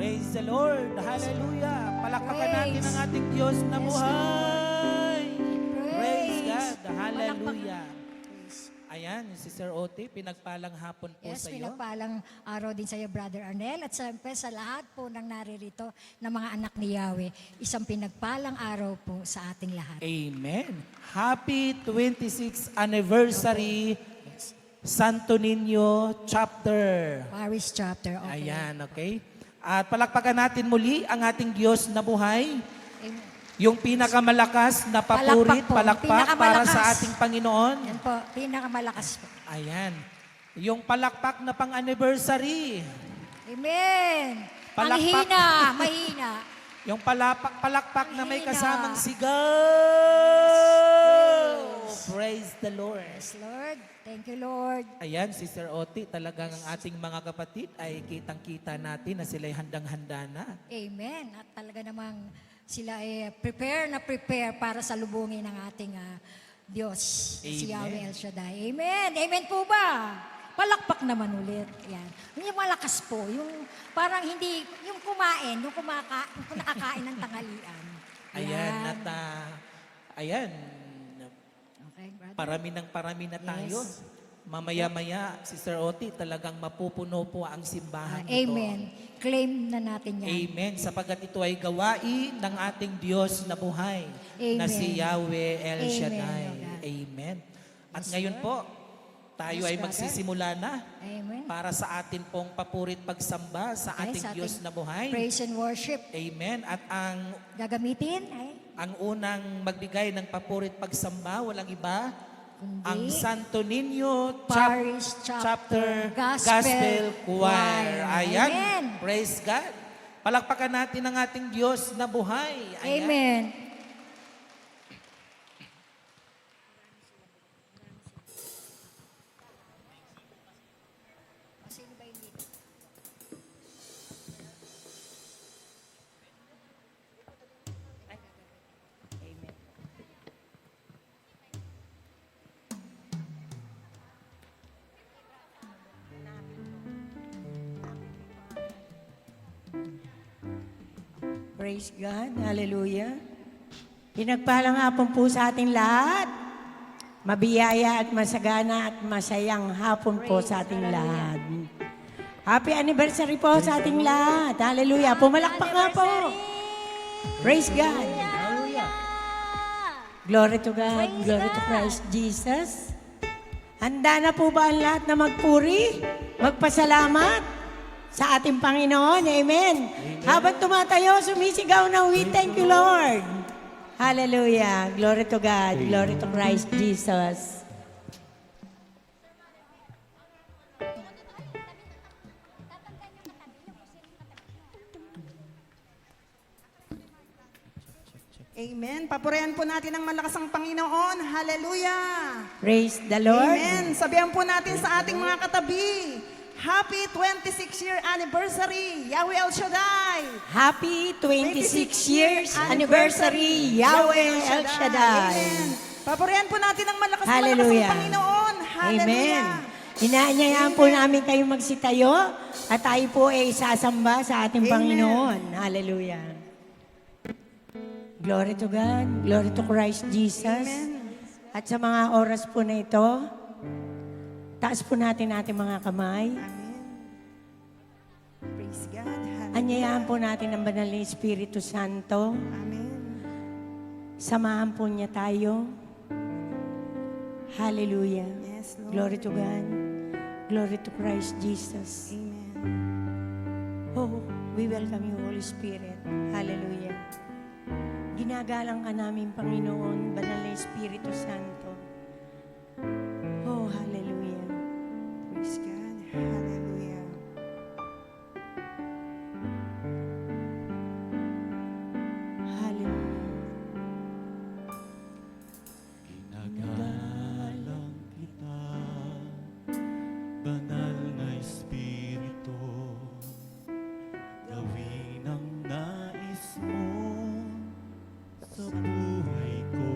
Praise the Lord. Hallelujah. Palakpakan natin ang ating Diyos na Yes, buhay. Praise Praise. God. Hallelujah. Praise. Ayan, si Sir Oti, pinagpalang hapon po Yes, sa iyo. pinagpalang araw din sa iyo, Brother Arnel. At siyempre sa lahat po ng naririto na mga anak ni Yahweh, isang pinagpalang araw po sa ating lahat. Amen. Happy 26th anniversary Santo Niño Chapter. Paris chapter. Okay. Ayan, okay. At palakpakan natin muli ang ating Diyos na buhay. Amen. Yung pinakamalakas na papurit, Palakpak po. palakpak para Pinakamalakas. sa ating Panginoon. Yan po, pinakamalakas po. Ayan. Yung palakpak na pang-anniversary. Amen. Ang Palakpak. hina, mahina. Yung palakpak na may Hina. kasamang sigaw. Praise the Lord. Yes, Lord. Thank you, Lord. Ayan, Sister Oti, talagang ang ating mga kapatid ay kitang-kita natin na sila'y handang-handa na. Amen. At talaga namang sila ay prepare para salubungin ng ating Diyos, si Amen. Yahweh El Shaddai. Amen. Amen po ba? Palakpak naman ulit. Yan. Yung malakas po, yung parang hindi, yung kumain, yung nakakain ng tanghalian. Ayan, Yan. at ayan, Okay, brother. parami na tayo. Yes. Mamaya-maya, Sister Oti, talagang mapupuno po ang simbahan nito. Amen. Claim na natin yan. Amen. Sapagat ito ay gawain ng ating Diyos na buhay, na Amen. si Yahweh El Amen, Shaddai. Lord God. Amen. At Yes, ngayon Lord. po, tayo Yes, ay brother. magsisimula na Amen. para sa atin pong papurit pagsamba sa Okay, ating sa Diyos na buhay. Praise and worship. Amen. At Gagamitin ang unang magbigay ng papurit pagsamba, walang iba, kundi ang Santo Niño Paris Chapter Gospel Gospel Choir. Ayan. Amen. Praise God. Palakpakan natin ang ating Diyos na buhay. Ayan. Amen. Praise God. Hallelujah. Pinagpalang hapon po sa ating lahat. Mabiyaya at masagana at masayang hapon po sa ating lahat. Happy anniversary po sa ating lahat. Hallelujah. Pumalakpak nga po. Praise God. Glory to God. Glory to Christ Jesus. Handa na po ba ang lahat na magpuri? Magpasalamat sa ating Panginoon. Amen. Habang tumatayo, sumisigaw na, we thank you, Lord. Hallelujah. Glory to God. Glory to Christ Jesus. Amen. Papurihan po natin ang malakas ang Panginoon. Hallelujah. Praise the Lord. Amen. Sabihan po natin sa ating mga katabi, Happy 26th-year anniversary, Yahweh El Shaddai. Happy 26 years anniversary, Yahweh El Shaddai. Amen. Papurihan po natin ang malakas Hallelujah. ang Panginoon. Hallelujah. Amen. Inaanyayaan po namin kayo magsitayo at tayo po ay sasamba sa ating Amen. Panginoon. Hallelujah. Glory to God. Glory to Christ Jesus. Amen. At sa mga oras po na ito, taas po natin ating mga kamay. Amen. Praise God. Hallelujah. Anyayaan po natin ang banal na Espiritu Santo. Amen. Samahan po niya tayo. Hallelujah. Yes, Lord. Glory to God. Glory to Christ Jesus. Amen. Oh, we welcome you, Holy Spirit. Hallelujah. Ginagalang ka namin, Panginoon, banal na Espiritu Santo. Oh, hallelujah. Praise God. Hallelujah. Hallelujah. Ginagalang kita, banal na Espiritu, gawin ang nais mo sa buhay ko.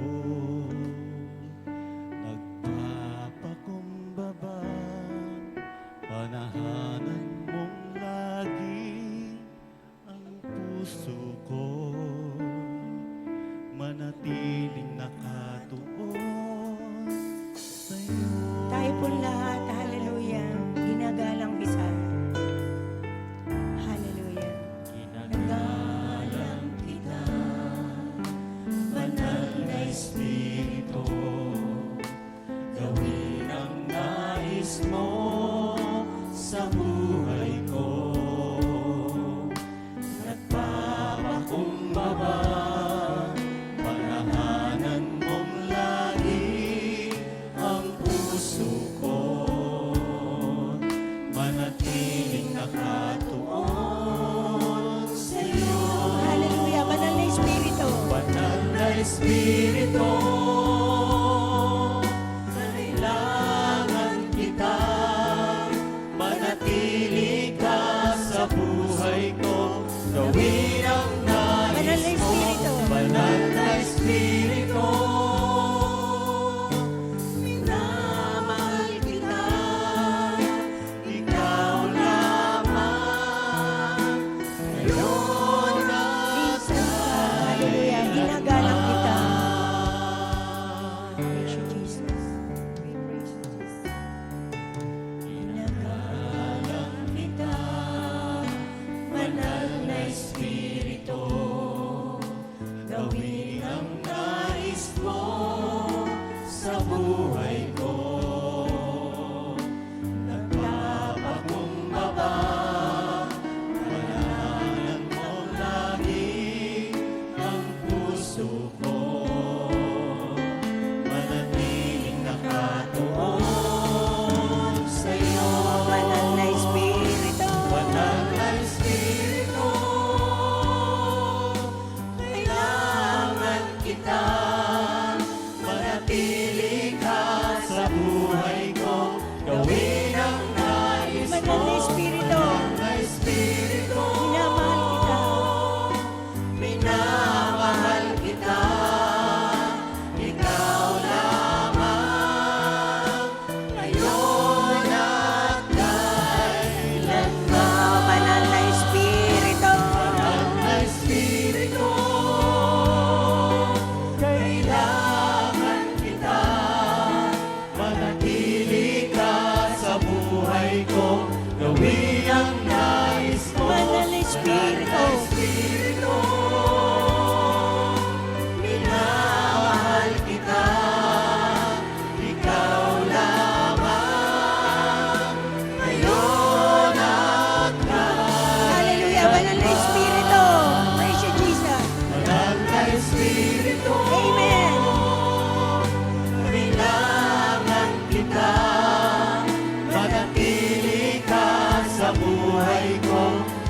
manatiling nakatuon sa iyo. Hallelujah. Banal na Espiritu. Banal na Espiritu, kailangan kita, manatili ka sa buhay ko, gawin ang Banal na nais mo. Espiritu. Banal na Espiritu, minamahal kita, ikaw lamang, ngayon at Hallelujah. Ginagalang kita. Praise you, Jesus. We praise you, Jesus. Ginagalang kita. Banal na Espiritu. gawin ang nais mo sa buhay ko. Nagpapakumbaba, pangalan mo lagi ang puso ko. Manatiling nakatuon sa iyo. Banal na Espiritu. Banal na Espiritu, kailangan kita, manatili ka sa buhay ko, gawin ang nais mo. Banal na Espiritu. Na Espiritu, Minamahal kita. minamahal kita, ikaw lamang, ngayon at kailanman. Banal na Espiritu. Banal na Espiritu, kailangan kita, manatili ka sa buhay ko, gawin ang nais mo. Banal na Espiritu. Espiritu, minamahal kita, ikaw lamang, ngayon at Hallelujah. Banal na Espiritu. Praise you, Jesus. Banal na Espiritu, Amen. kailangan kita, manatili ka sa buhay ko,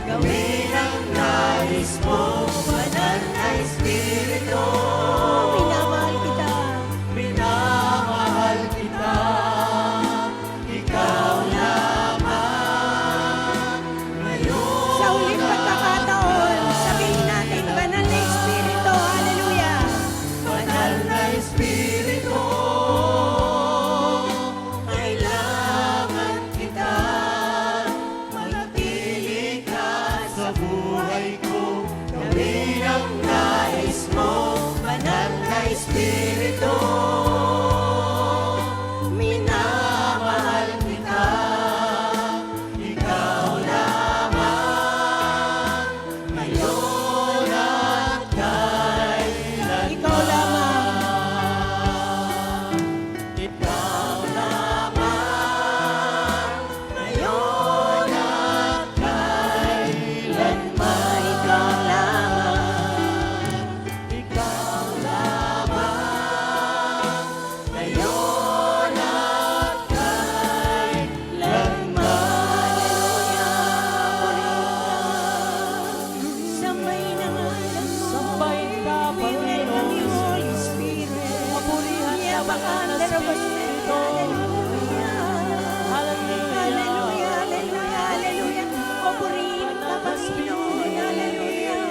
gawin ang nais mo. Banal na Espiritu, Minamahal kita. minamahal kita, ikaw lamang, ngayon. Sa ulit pagkakataon, sabihin natin, banal na Espiritu. Hallelujah. Banal na Espiritu, kailangan kita, manatili ka sa buhay ko, gawin ang nais mo. Banal na Espiritu, minamahal kita, ikaw lamang, ngayon at kailanman. Ikaw lamang. Ikaw lamang, ngayon at kailanman. Ikaw lamang. Ikaw lamang, ngayon at kailanman. Samay na ngalan mo. Sampay ka, We welcome you, Panginoon. Holy Spirit. Mapurihan ka, banal na Espiritu. Hallelujah. Hallelujah. Hallelujah. Hallelujah. Hallelujah. Papurihin ka, Panginoon. Hallelujah.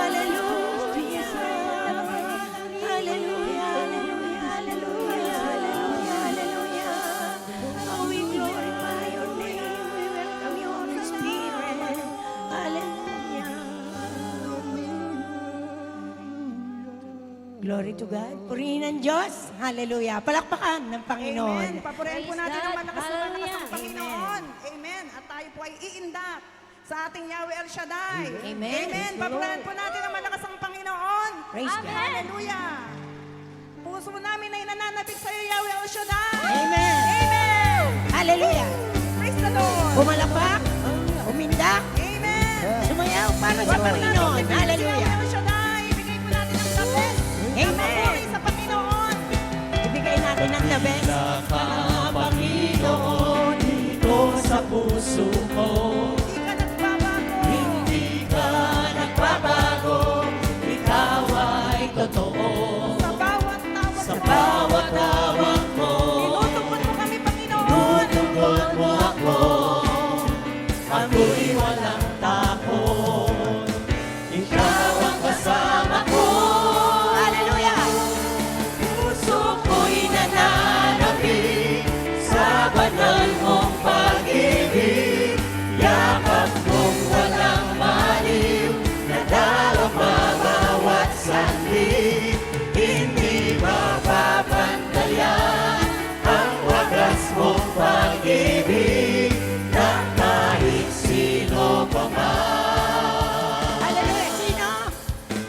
Hallelujah. Hallelujah. Hallelujah. Hallelujah. Hallelujah. Hallelujah. Oh, we glorify your name. We welcome you, Holy Spirit. Hallelujah. Glory to God. Purihin ang Diyos. Hallelujah. Palakpakan ng Panginoon. Amen. Papurihin po Praise natin ang God. malakas na malakas Hallelujah. ang Panginoon. Amen. At tayo po ay iindak sa ating Yahweh El Shaddai. Amen. Amen. Papurihin po natin ang malakas ang Panginoon. Praise God. Hallelujah. Puso namin ay nananabik sa iyo, Yahweh El Shaddai. Amen. Amen. Hallelujah. Praise the Lord. Pumalapak, umindak, Amen. sumayaw para sa Wapag natin Panginoon. si Hallelujah. Yahweh El Shaddai. Ibigay po natin ang the best. Amen. Papuri sa Panginoon. Ibigay natin ang the best. Panginoon dito sa puso puso ko. Hindi ka nagbabago. Hindi ka nagbabago, ikaw ay totoo. Sa bawat tawag Sa bawat tawag mo, tinutugon mo kami, Panginoon. tutugon mo ako. Ako'y walang takot, ikaw ang kasama ko. Hallelujah! Puso ko'y nananabik sa banal mong pag-ibig. Yakap mong walang maliw, nadarama bawat sandali. Hindi mapapantayan ang wagas mong pag-ibig ng kahit sino pa man. Hallelujah! Sino?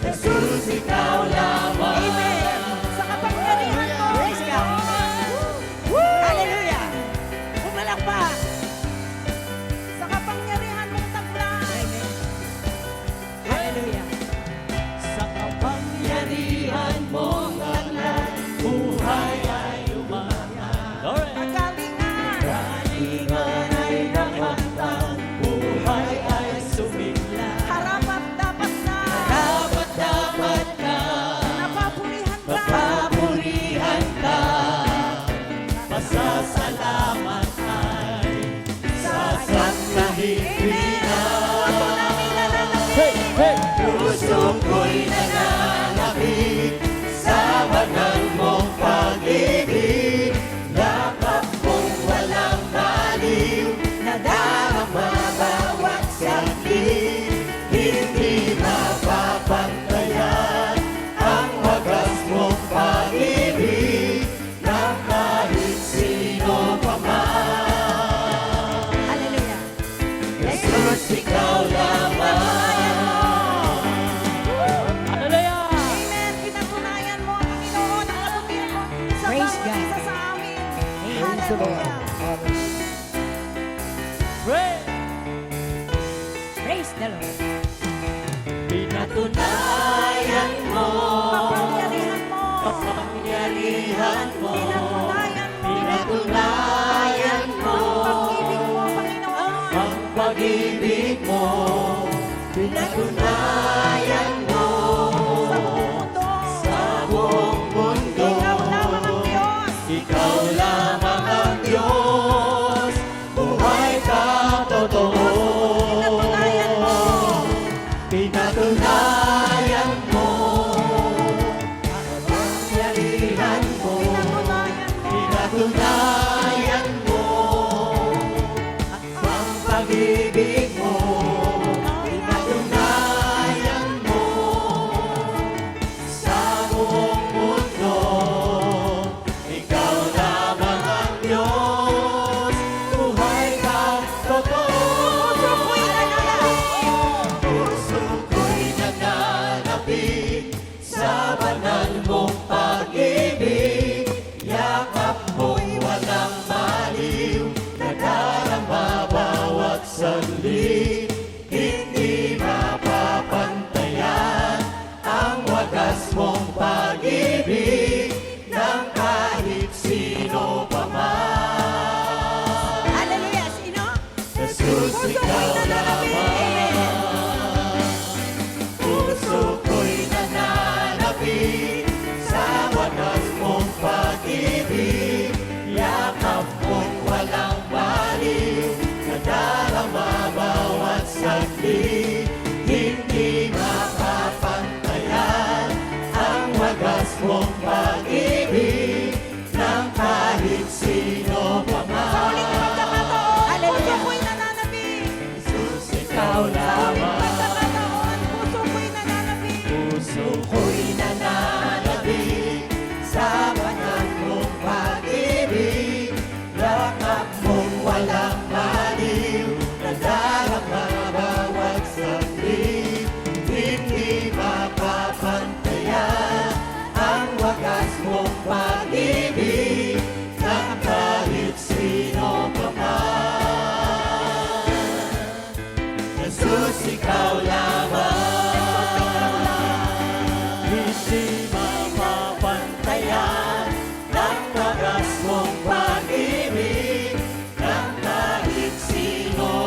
Jesus, ikaw lamang. Amen! Sa kapangyarihan mo. Praise God! Hallelujah! Pumalakpak! Sa kapangyarihan mong taglay. Hallelujah! Sa kapangyarihan mong taglay, buhay ay umangat. Kagalingan. Kalingan ay nakamtan, buhay ay sumigla. Harap at dapat na. Dapat ka, Napapurihan ka. papurihan ka. Pasasalamat ay sasaklahin Puso namin nananabik. Puso ko'y nananabik sa banal mong pag-ibig. Yakap mong walang baliw, nadarama bawat sandali. Hindi mapapantayan ang wagas mong pag-ibig ng kahit sino pa man. Hallelujah! Jesus, ikaw lamang. Hallelujah! Amen. Pinatunayan mo, Panginoon, ang kabutihan mo sa Praise bawat God. isa sa amin. Praise the Lord. Hallelujah. Pray! Praise the Lord! Pinatunayan mo, Kapangyarihan mo. kapangyarihan mo, Pinatunayan mo. pinatunayan mo, Pag-ibig mo, Panginoon. ang pag-ibig mo, pinatunayan mo, Sa buong mundo. sa buong mundo. Ikaw lamang ang Diyos. Ikaw lamang ang Diyos, buhay ka totoo. Pinatunayan mo. Pinatunayan mo, kapangyarihan mo, Pinatunayan pinatunayan mo. mo, ang pag-ibig mo, pinatunayan mo, sa buong mundo. Ikaw lamang ang Diyos, buhay ka totoo. Puso ko'y nananabik sa banal mong pag-ibig. Yakap mo'y walang maliw, nadarama bawat sandali. Hindi mapapantayan ang wagas mong pag-ibig ng kahit sino pa man. Hallelujah! Sino? Jesus, ikaw lamang. Puso ko'y nananabik sa wagas mong pag-ibig. Yakap mong walang baliw, nadarama bawat sandali. Hindi mapapantayan ang wagas mong pag-ibig ng kahit sino pa man. Hallelujah! Puso ko'y nananabik. Jesus, ikaw lamang. Pagkakataon, puso ko'y nananabik. Puso ko'y nananabik sa banal mong pag-ibig. Yakap mong walang maliw, nadarama bawat sandali. Hindi mapapantayan ang wagas mong pag-ibig ng kahit sino pa man. Jesus, ikaw lamang. Hindi mapapantayan ng wagas mong pag-ibig ng kahit sino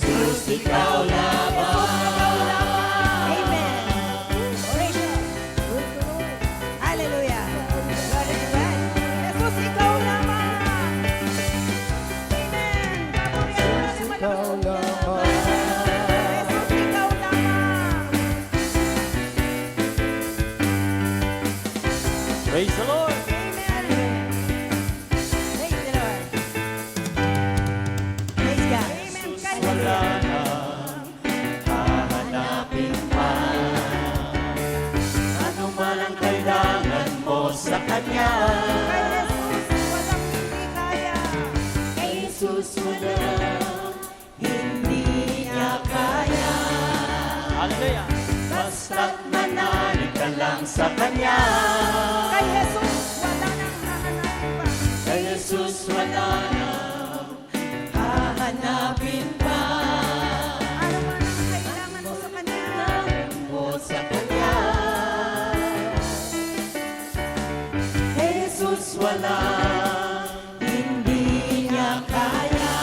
Jesus, ikaw lamang. Amen. Praise God. Hallelujah. Glory to God. Jesus, ikaw lamang. Amen. Jesus, ikaw lamang. Jesus, ikaw lamang. Praise the Lord. Amen. Praise the Lord. Praise God. Amen. Wala na hahanapin pa. Ano man ang kailangan mo sa Kanya. Kay Jesus, walang hindi kaya. Kay Jesus wala, hindi niya kaya. Hallelujah! Basta't manalig ka lang sa Kanya. Kay Jesus, wala nang hahanapin pa. Kay Jesus wala nang hahanapin pa. Ano man ang kailangan mo sa Kanya. Mo sa Kanya. Kay Jesus wala, hindi niya kaya.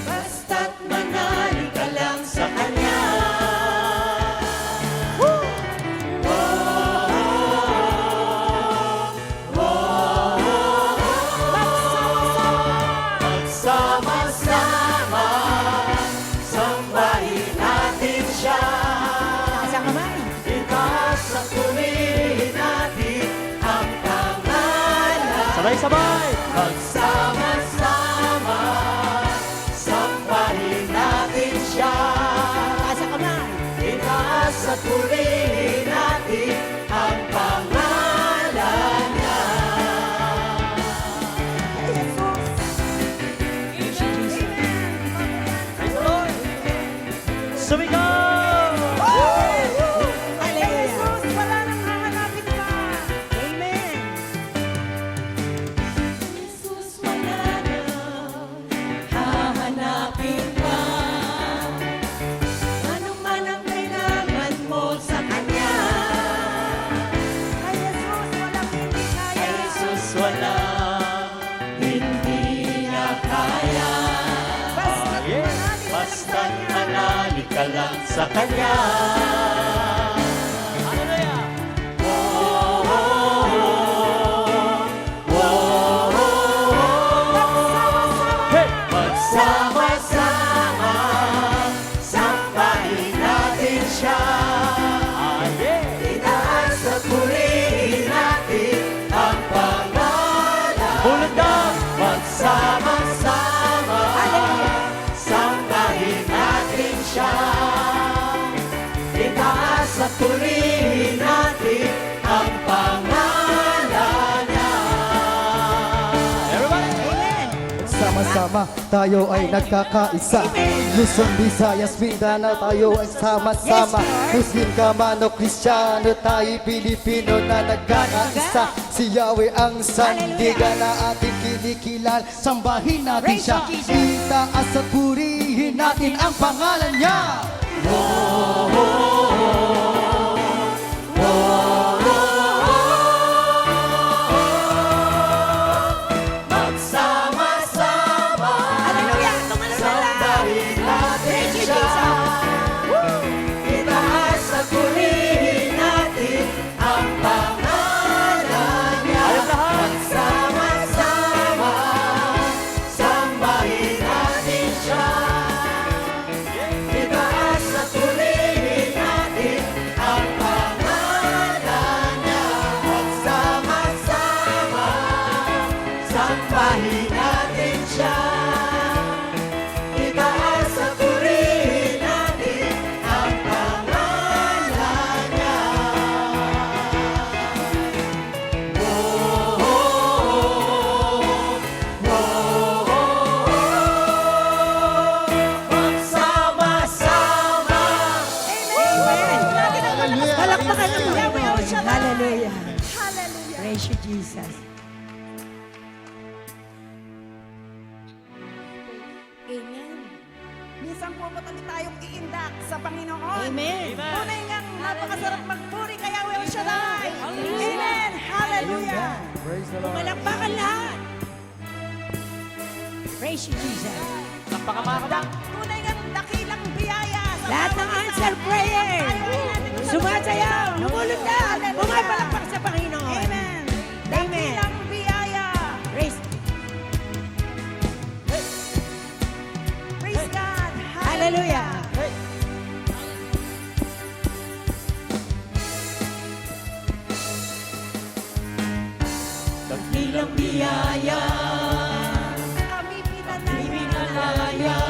Basta't manalig ka lang sa Kanya. Magsama-sama, sambahin natin siya. Sa kamay. Itaas at purihin natin ang pangalan. Sabay-sabay! Magsama-sama, sambahin natin siya. Sa kamay. Itaas at purihin natin ang pangalan niya. Praise the Lord! Sumigaw! Kay Jesus, wala nang hahanapin pa. Amen. Jesus wala nang hahanapin pa. Ano man ang kailangan mo sa Kanya. Kay Jesus, walang hindi Kay kaya. Jesus wala, hindi niya kaya. Basta't manalig ka lang sa Kanya. Hallelujah! Hey! Magsama-sama, sambahin natin siya. Itaas at purihin natin ang pangalan. Magsama-sama, sambahin natin siya. Itaas at purihin natin ang pangalan niya. Everybody! Sama-sama tayo ay nagkakaisa. Luzon, Visayas, Mindanao, tayo ay sama-sama. Muslim ka man o Kristiyano, tayo Pilipino na nagkakaisa. Si Yahweh ang sandigan na ating kinikilal. Sambahin natin Praise siya. you, Jesus. Itaas at purihin natin ang pangalan niya. Magsama-sama, Hallelujah. Tumalala. sambahin natin Praise you, siya. Jesus. Itaas at purihin natin ang pangalan niya. Magsama-sama, sambahin natin siya. Itaas at purihin natin ang pangalan niya. Magsama-sama, sambahin natin siya. Itaas at purihin natin ang pangalan niya. Magsama-sama. Hallelujah. Palakpakan ng Yahweh. Hallelujah. Hallelujah. Praise you, Jesus. Amen. Minsan po matali tayong iindak sa Panginoon. Amen. Tunay ngang napakasarap magpuri kay Yahweh El Shaddai. Amen. Hallelujah. Praise the Lord. Palakpakan lahat. Praise you, Jesus. Palakpakan mga kabang. Tunay nga dakilang biyaya. sa Lahat ng bawat isa. answer prayer. Tayo ay ating Sumasayaw, lumulundag, pumapalakpak sa Panginoon. Amen. Amen. Dakilang biyaya. Praise, Praise God. hallelujah. Dakilang biyaya, Kami pinanay. pinalaya,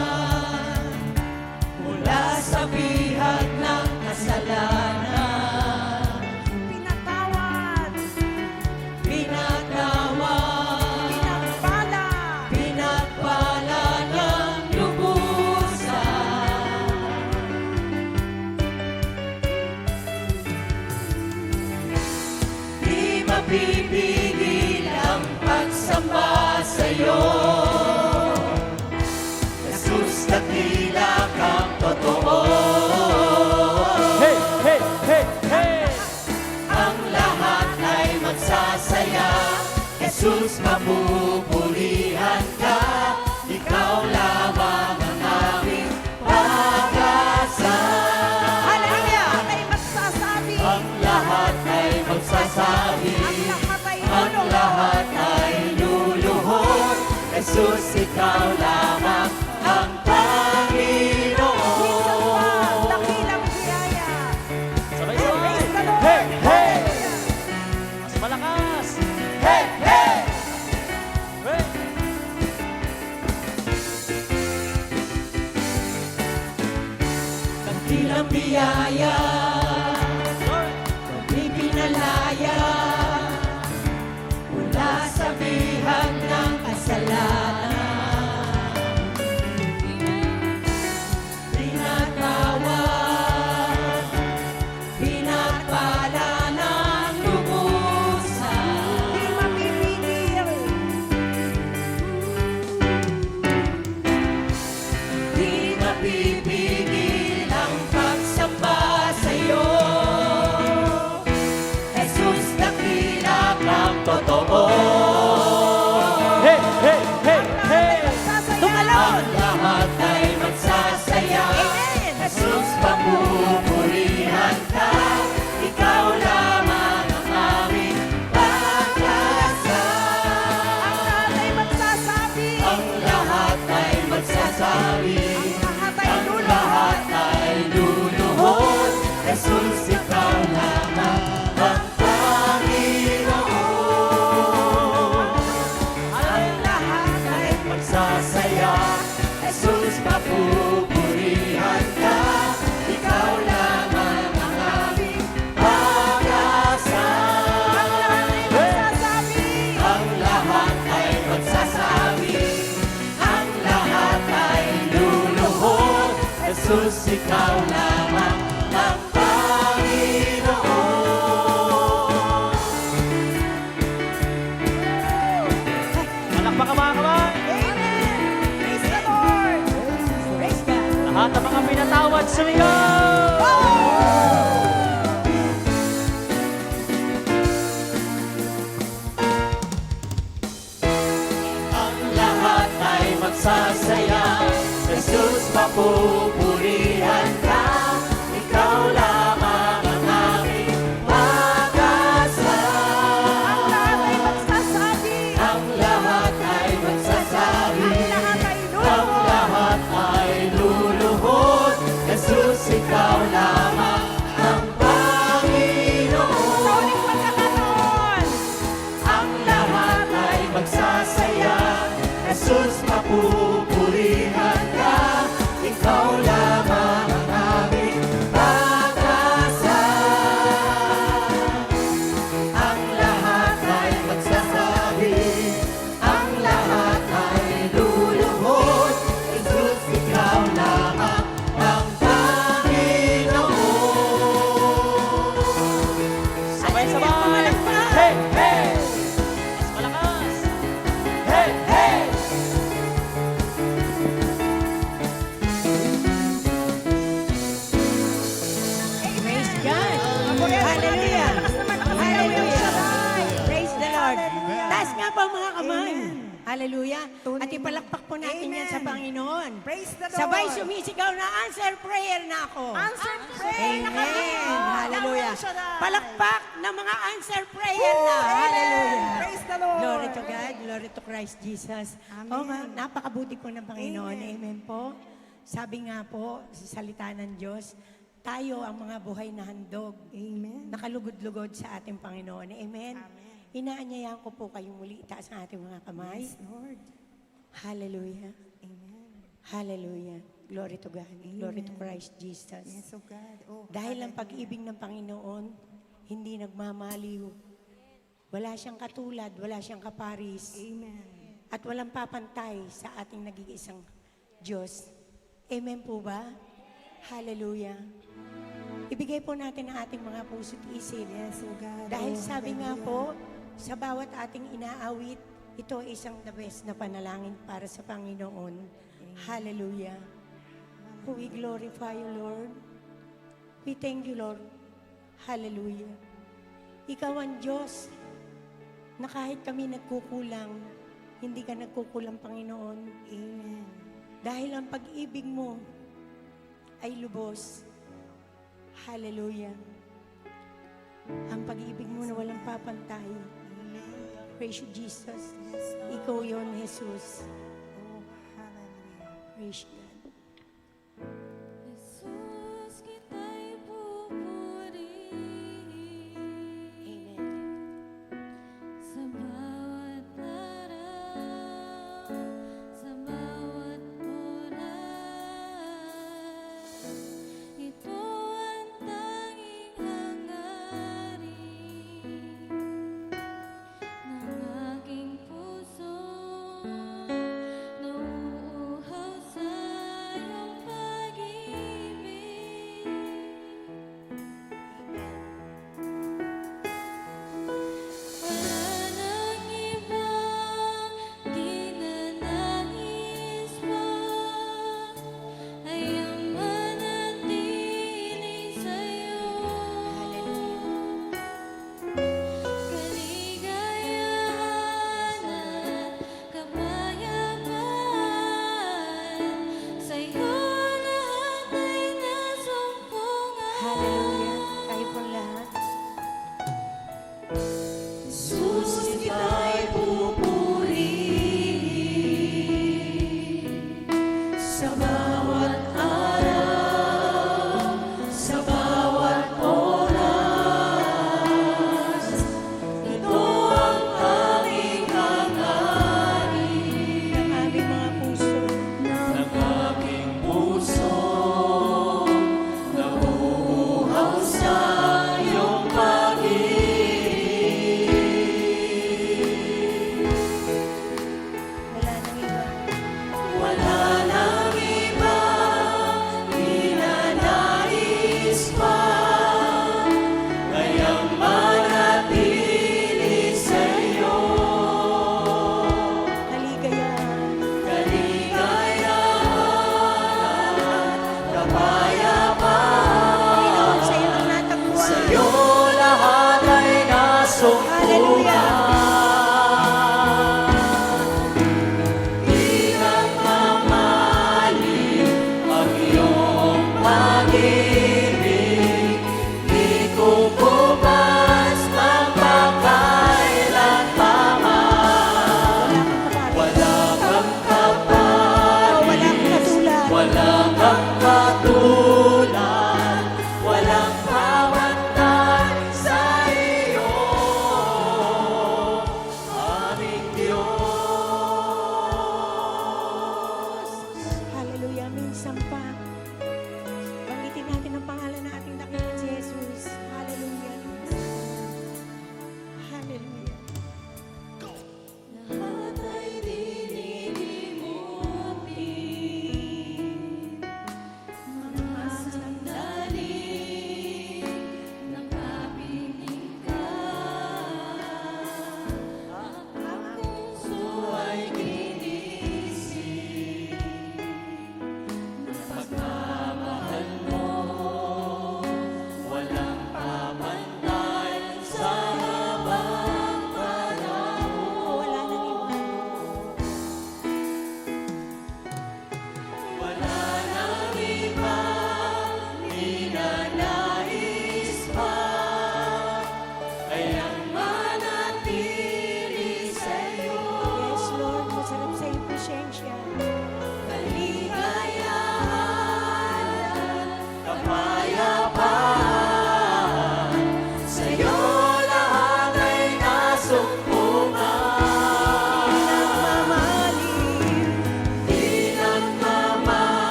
mula sa bihag ng kasalanan, Pinatawad. pinatawad, Pinagpala. pinagpala ng lubusan. Di mapipigil ang pagsamba sa'yo, Jesus, dakila kang totoo. Hey, hey, hey, hey! Ang lahat ay magsasaya, Jesus, mapupurihan ka. Ikaw lamang ang aming pag-asa. Hallelujah. Ay magsasabi. Ang lahat ay magsasabi, Ang lahat ay ang lahat ay luluhod. Jesus, ikaw lamang ang Panginoon. dakilang biyaya. Sabay-sabay! Praise the Lord. Hey, hey! Mas malakas! Hey, hey! Hey! Dakilang biyaya, kami pinalaya, mula sa bihag ng kasalanan. Pinatawad, pinagpala ng lubusan. Di mapipigil. Di mapipigil ang pagsamba sa'yo, Jesus, dakila kang totoo. Hey, hey, hey, hey! Ang lahat ay magsasaya, Jesus, papupurihan ka. Ikaw lamang ang aming pag-asa. Ang lahat ay magsasabi. Ang lahat ay magsasabi, Lahat ay ang luluhod. lahat ay luluhod. Jesus, ikaw lamang ang Panginoon. Ang lahat ay magsasaya, Jesus, mapupurihan ka. Ikaw lamang ang aming pag-asa. Magsasabi. Ang lahat ay magsasabi, ang lahat ay luluhod. Jesus, ikaw lamang ang Panginoon. Palakpakan mga kabang. Amen. Praise the Lord. Praise God. Lahat ng mga pinatawad, sumigaw! Ang lahat ay magsasaya, Jesus, mapupurihan ka. Ikaw lamang ang aming pag-asa. Ang lahat ay magsasabi. Ang lahat ay magsasabi, Ang lahat ay ang luluhod. lahat ay luluhod. Jesus, ikaw lamang ang Panginoon. Sa uling pagkakataon. Ang lahat ay magsasaya, Jesus, mapupurihan ka. Ikaw lamang Taas nga po ang mga kamay. Amen. Hallelujah. Tunay At ipalakpak po natin yan sa Amen. Panginoon. Praise the Lord. Sabay sumisigaw na answer prayer na ako. Answer prayer na kami. Amen. Hallelujah. Yahweh Shaddai. Palakpak ng mga answer prayer na. Hallelujah. Praise the Lord. Glory to God. Glory to Christ Jesus. Amen. Oh, napakabuti po ng Panginoon. Amen po. Sabi nga po sa salita ng Diyos, tayo ang mga buhay na handog. Amen. Nakalugod-lugod sa ating Panginoon. Amen. Inaanyayahan ko po kayong muli itaas ang ating mga kamay. Yes, Lord. Hallelujah. Amen. Hallelujah. Glory to God. Glory to Christ Jesus. Yes, oh God. Oh, Dahil ang pag-ibig ng Panginoon, hindi nagmamaliw. Wala siyang katulad, wala siyang kaparis. Amen. At walang papantay sa ating nag-iisang Diyos. Amen po ba? Hallelujah. Ibigay po natin ang ating mga puso't isip. Yes, oh God. Dahil Oh, sabi nga hallelujah. po, sa bawat ating inaawit, ito ay isang the best na panalangin para sa Panginoon. Hallelujah. We glorify you, Lord. We thank you, Lord. Hallelujah. Ikaw ang Diyos na kahit kami nagkukulang, hindi ka nagkukulang, Panginoon. Amen. Dahil ang pag-ibig mo ay lubos. Hallelujah. Ang pag-ibig mo na walang papantay. Praise you, Jesus. Ikaw yon, Jesus. Oh, hallelujah. Praise God. Jesus, kita'y pupurihin Amen. sa bawat araw, sa bawat oras. Ito ang tanging hangarin ng aking puso, nauuhaw sa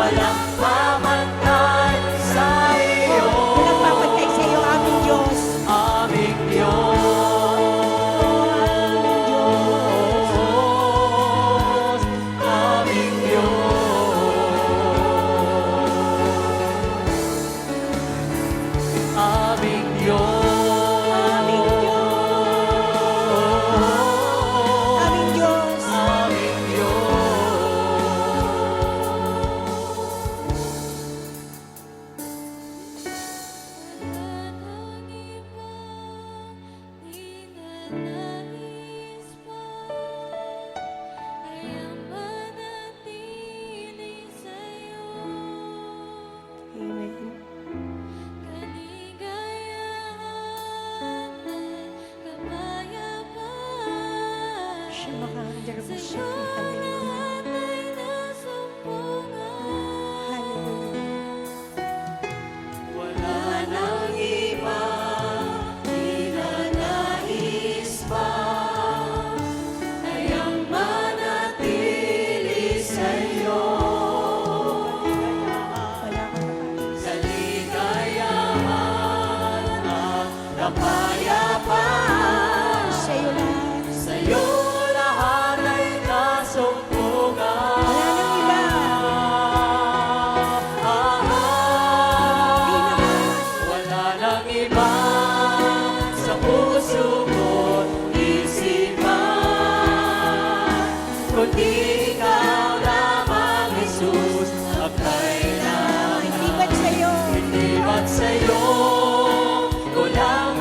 walang pamantay sa iyo, Walang papantay sa iyo, aming Diyos. aming Diyos. Aming Diyos. Aming Diyos. Aming Diyos. Aming Diyos. Aming Ninanais pa ay ang manatili sa'yo. Amen. Kaligayahan at kapayapaan Shamakandra mo siya. sa'yo lahat ay nasumpungan. Hallelujah. Wala nang iba, ninanais pa ay ang manatili sa'yo. Wala ka nakais. Kaligayahan at kapayapaan Sa'yo lahat. sa'yo lahat ay nasumpungan. Wala nang iba. Di naman. Wala nang iba sa puso ko't isipan, kundi ikaw lamang, Jesus, ang kailangan. Hindi ba't sa'yo? Hindi ba't sa'yo ko lang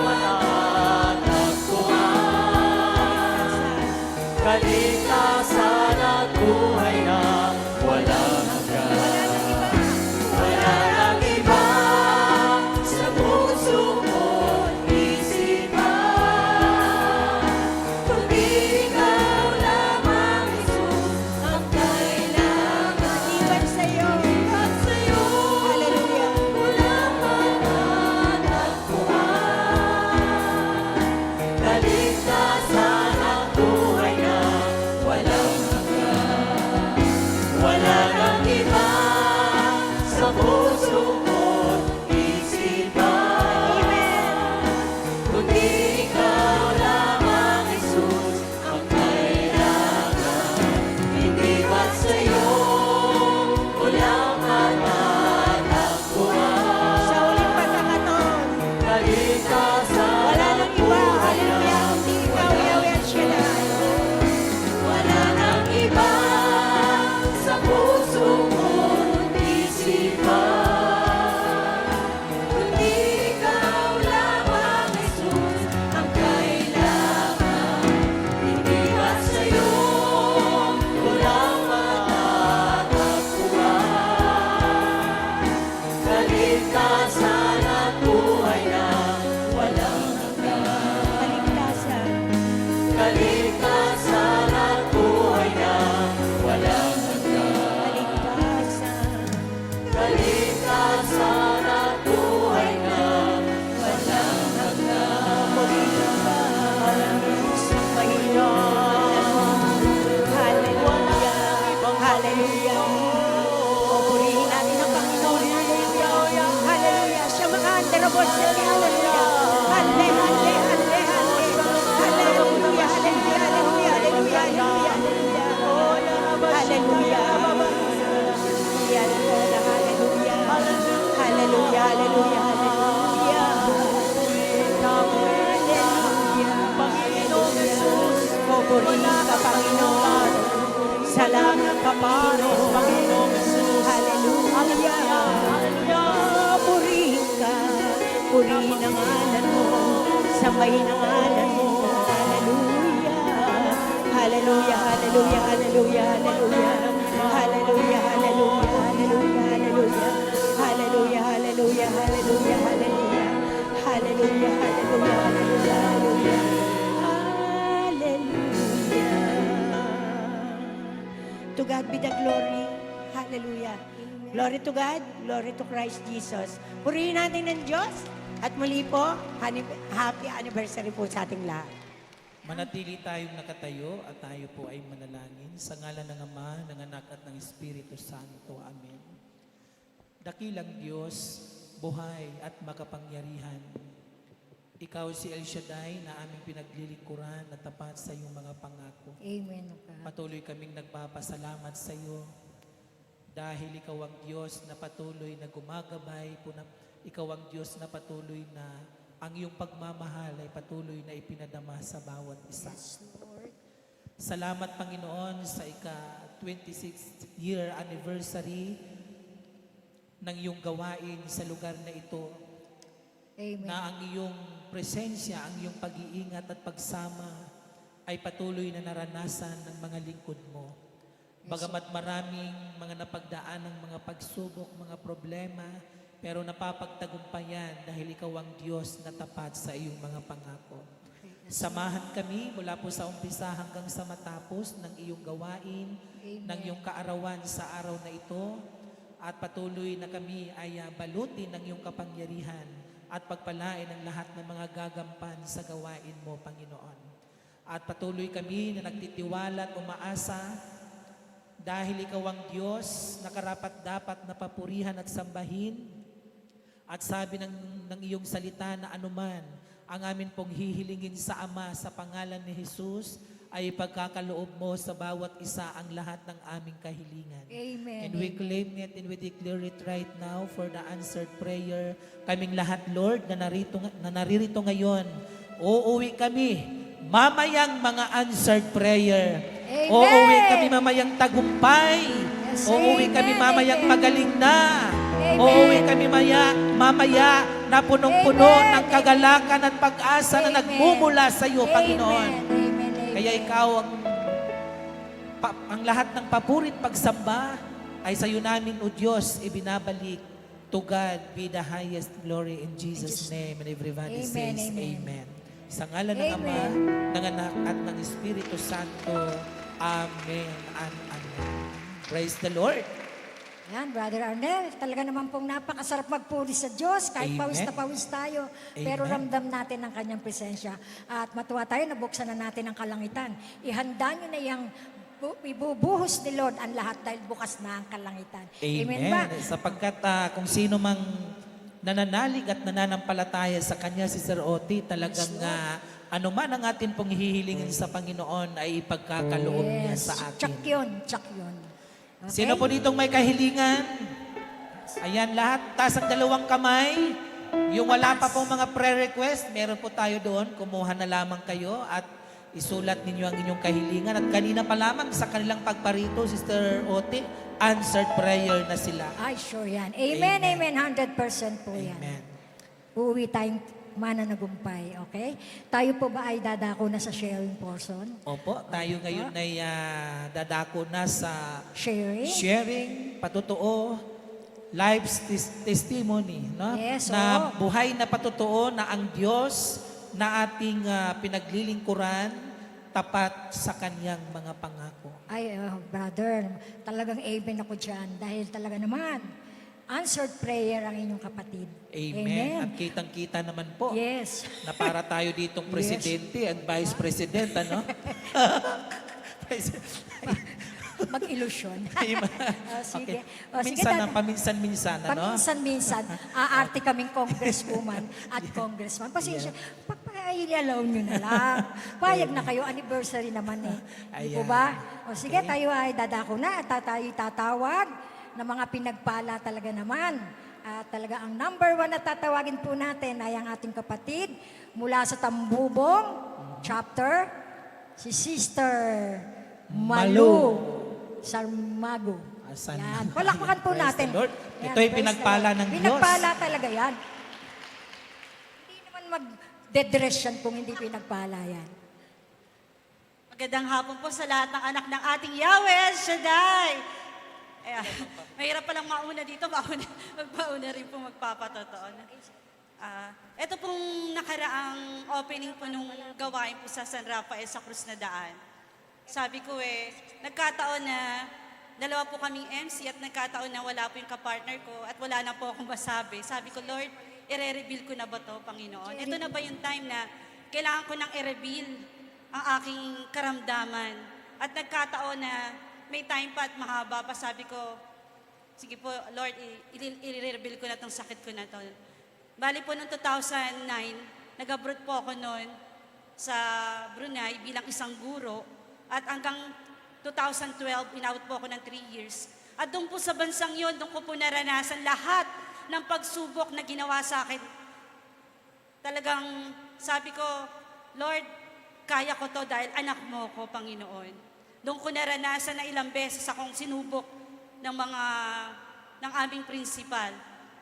matatagpuan, kaligtasan at buhay na walang hanggan. Wala nang iba sa puso ko't isipan, kundi ikaw lamang, Jesus, ang kailangan. Di ba't sa'yo? At sa'yo Hallelujah. walang matatagpuan, kaligtasan at buhay na walang hanggan. Wala nang iba sa puso ko't isipan, kundi ikaw lamang, Jesus, ang kailangan. Hindi ba't sa'yo walang matatagpuan, Sa uling pagkakataon. kaligtasan Wala at nang iba. buhay na Hallelujah. Kundi ikaw, Yahweh at Shaddai. wala nang iba sa puso ko't isipan, kundi ikaw lamang, Jesus, ang kailangan. Hindi ba't sa'yo walang matatagpuan, kaligtasan at buhay na walang hanggan. Kaligtasan. Kaligtasan at buhay na walang hanggan. Kaligtasan. Kaligtasan at buhay na walang Sa Panginoon. Hallelujah. Hallelujah. O, purihin natin ang Panginoon. Hallelujah. Hallelujah. Siya mga andarabos. Hallelujah. Halle, halle, halle, halle. Hallelujah. Hallelujah. Hallelujah. Hallelujah. Hallelujah. Hallelujah. Hallelujah. Hallelujah. Hallelujah. Panginoon Jesus, pupurihin ka, Panginoon. Salamat ka, Panginoon Jesus. Hallelujah. Hallelujah. Purihin ka. Purihin ang ngalan mo. Sambahin ang ngalan mo. Hallelujah. Hallelujah. Hallelujah. Hallelujah. Hallelujah. Hallelujah. Hallelujah. Hallelujah. Hallelujah. Hallelujah. Hallelujah. Hallelujah. Hallelujah. Hallelujah. Hallelujah. Hallelujah. Hallelujah. To God be the glory. Hallelujah. Glory to God. Glory to Christ Jesus. Purihin natin ng Diyos. At muli po, happy anniversary po sa ating lahat. Manatili tayong nakatayo at tayo po ay manalangin sa ngalan ng Ama, ng Anak at ng Espiritu Santo. Amen. Dakilang Diyos, buhay at makapangyarihan. Ikaw si El Shaddai na aming pinaglilingkuran na tapat sa iyong mga pangako. Amen, O God. Patuloy kaming nagpapasalamat sa iyo dahil ikaw ang Diyos na patuloy na gumagabay, ikaw ang Diyos na patuloy na ang iyong pagmamahal ay patuloy na ipinadama sa bawat isa. Yes, Lord. Salamat Panginoon sa ika-26th year anniversary ng iyong gawain sa lugar na ito, Amen. na ang iyong presensya, ang iyong pag-iingat at pagsama ay patuloy na naranasan ng mga lingkod mo. Bagamat maraming mga napagdaan ng mga pagsubok, mga problema, pero napapagtagumpayan dahil ikaw ang Diyos na tapat sa iyong mga pangako. Samahan kami mula po sa umpisa hanggang sa matapos ng iyong gawain, ng iyong kaarawan sa araw na ito, at patuloy na kami ay balutin ng iyong kapangyarihan at pagpalain ang lahat ng mga gagampan sa gawain mo, Panginoon. At patuloy kami na nagtitiwala at umaasa dahil ikaw ang Diyos na karapat-dapat na papurihan at sambahin. At sabi ng iyong salita na anuman ang amin pong hihilingin sa Ama sa pangalan ni Jesus ay pagkakaloob mo sa bawat isa ang lahat ng aming kahilingan. Amen. And we claim it and we declare it right now for the answered prayer. Kaming lahat, Lord, na naririto ngayon, uuwi kami mamayang mga answered prayer. Amen. Uuwi kami mamayang tagumpay. Yes, Uuwi kami amen, mamayang amen. magaling na. Amen. Uuwi kami mamaya na punong-puno Amen. ng kagalakan at pag-asa na Amen. nagmumula sa iyo, Panginoon. Amen. Amen. Kaya ikaw ang lahat ng papurit pagsamba ay sa iyo namin, O Diyos, ibinabalik. To God be the highest glory in Jesus' name. And everybody Amen, says, amen. Amen. Sa ngalan ng Ama, Amen. ng Anak, at ng Espiritu Santo. Amen and Amen. Praise the Lord. Yan, Brother Arnel, talaga naman pong napakasarap magpuri sa Diyos. Kahit Amen. pawis na pawis tayo, pero Amen. ramdam natin ang kanyang presensya. At matuwa tayo, nabuksan na natin ang kalangitan. Ihanda nyo na yung ibubuhos ni Lord ang lahat dahil bukas na ang kalangitan. Amen ba? Sapagkat kung sino mang nananalig at nananampalataya sa Kanya, si Sir Oti, talagang anuman ang atin pong hihilingin sa Panginoon ay ipagkakaloob niya sa atin. Tsak yun, tsak yun. Okay? Sino po ditong may kahilingan? Ayan lahat, taas ang dalawang kamay. Yung wala pa pong mga prayer request, meron po tayo doon. Kumuha na lamang kayo at isulat ninyo ang inyong kahilingan. At kanina pa lamang sa kanilang pagparito, Sister Ote, answered prayer na sila. Ay, sure yan. Amen, Amen. amen. 100% po yan. Amen. Uuwi tayong mananagumpay, okay? Tayo po ba ay dadako na sa sharing portion? Opo, tayo ngayon ay dadako na sa Sharing? sharing, patotoo, life testimony, no? Yes, na oo. buhay na patotoo na ang Diyos na ating pinaglilingkuran tapat sa kanyang mga pangako. Ay, brother, talagang amen ako dyan dahil talaga naman, answered prayer ang inyong kapatid. Amen. At kitang-kita naman po Yes. na para tayo ditong presidente at vice president, ano? Mag-ilusyon. Sige. Okay. O, sige, Minsan dad- paminsan-minsan, ano? Paminsan-minsan, aarte kaming congresswoman at congressman. Pasensya, pagpahilialaw nyo na lang. Payag na kayo, anniversary naman eh. Di po Ayan. ba? O sige, tayo ay dadako na at tayo tatawag na mga pinagpala talaga naman. At talaga ang number 1 na tatawagin po natin ay ang ating kapatid mula sa Tambubong chapter, si Sister Malu Sarmago. Asan? Yan. Palakpakan po Praise natin. the Lord. Yan, Ito'y praise pinagpala the Lord. ng Diyos. Pinagpala talaga yan. Hindi naman mag-dedress yan kung hindi pinagpala yan. Magandang hapon po sa lahat ng anak ng ating Yahweh El Shaddai. Mahirap palang mauna dito, magpauna rin po magpapatotoo. Ito pong nakaraang opening po nung gawain po sa San Rafael sa Cruz na Daan. Sabi ko nagkataon na dalawa po kaming MC at nagkataon na wala po yung kapartner ko at wala na po akong masabi. Sabi ko, Lord, i-reveal ko na ba to, Panginoon? Ito na ba yung time na kailangan ko nang i-reveal ang aking karamdaman? At nagkataon na may time pa at mahaba pa, sabi ko, sige po, Lord, i-reveal ko na tong sakit ko na to. Bali po noong 2009, nag-abroad po ako noon sa Brunei bilang isang guro. At hanggang 2012, inabot po ako ng 3 years. At doon po sa bansang yon, doon ko po naranasan lahat ng pagsubok na ginawa sa akin. Talagang sabi ko, Lord, kaya ko to dahil anak mo ko, Panginoon. Doon ko naranasan na ilang beses akong sinubok ng aming principal.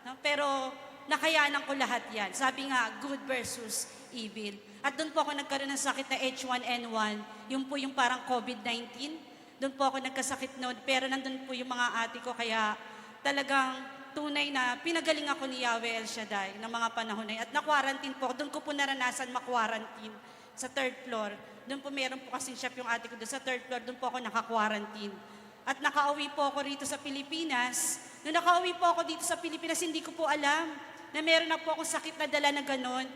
No? Pero nakayanan ko lahat yan. Sabi nga, good versus evil. At doon po ako nagkaroon ng sakit na H1N1. Yun po yung parang COVID-19. Doon po ako nagkasakit noon. Pero nandun po yung mga ate ko. Kaya talagang tunay na pinagaling ako ni Yahweh El Shaddai ng mga panahon na yun. At na-quarantine po. Doon ko po naranasan ma-quarantine sa 3rd floor. Doon po meron po kasing shop yung ate ko doon sa 3rd floor. Doon po ako naka-quarantine. At nakauwi po ako rito sa Pilipinas. Nung nakauwi po ako dito sa Pilipinas, hindi ko po alam na meron na po akong sakit na dala na gano'n.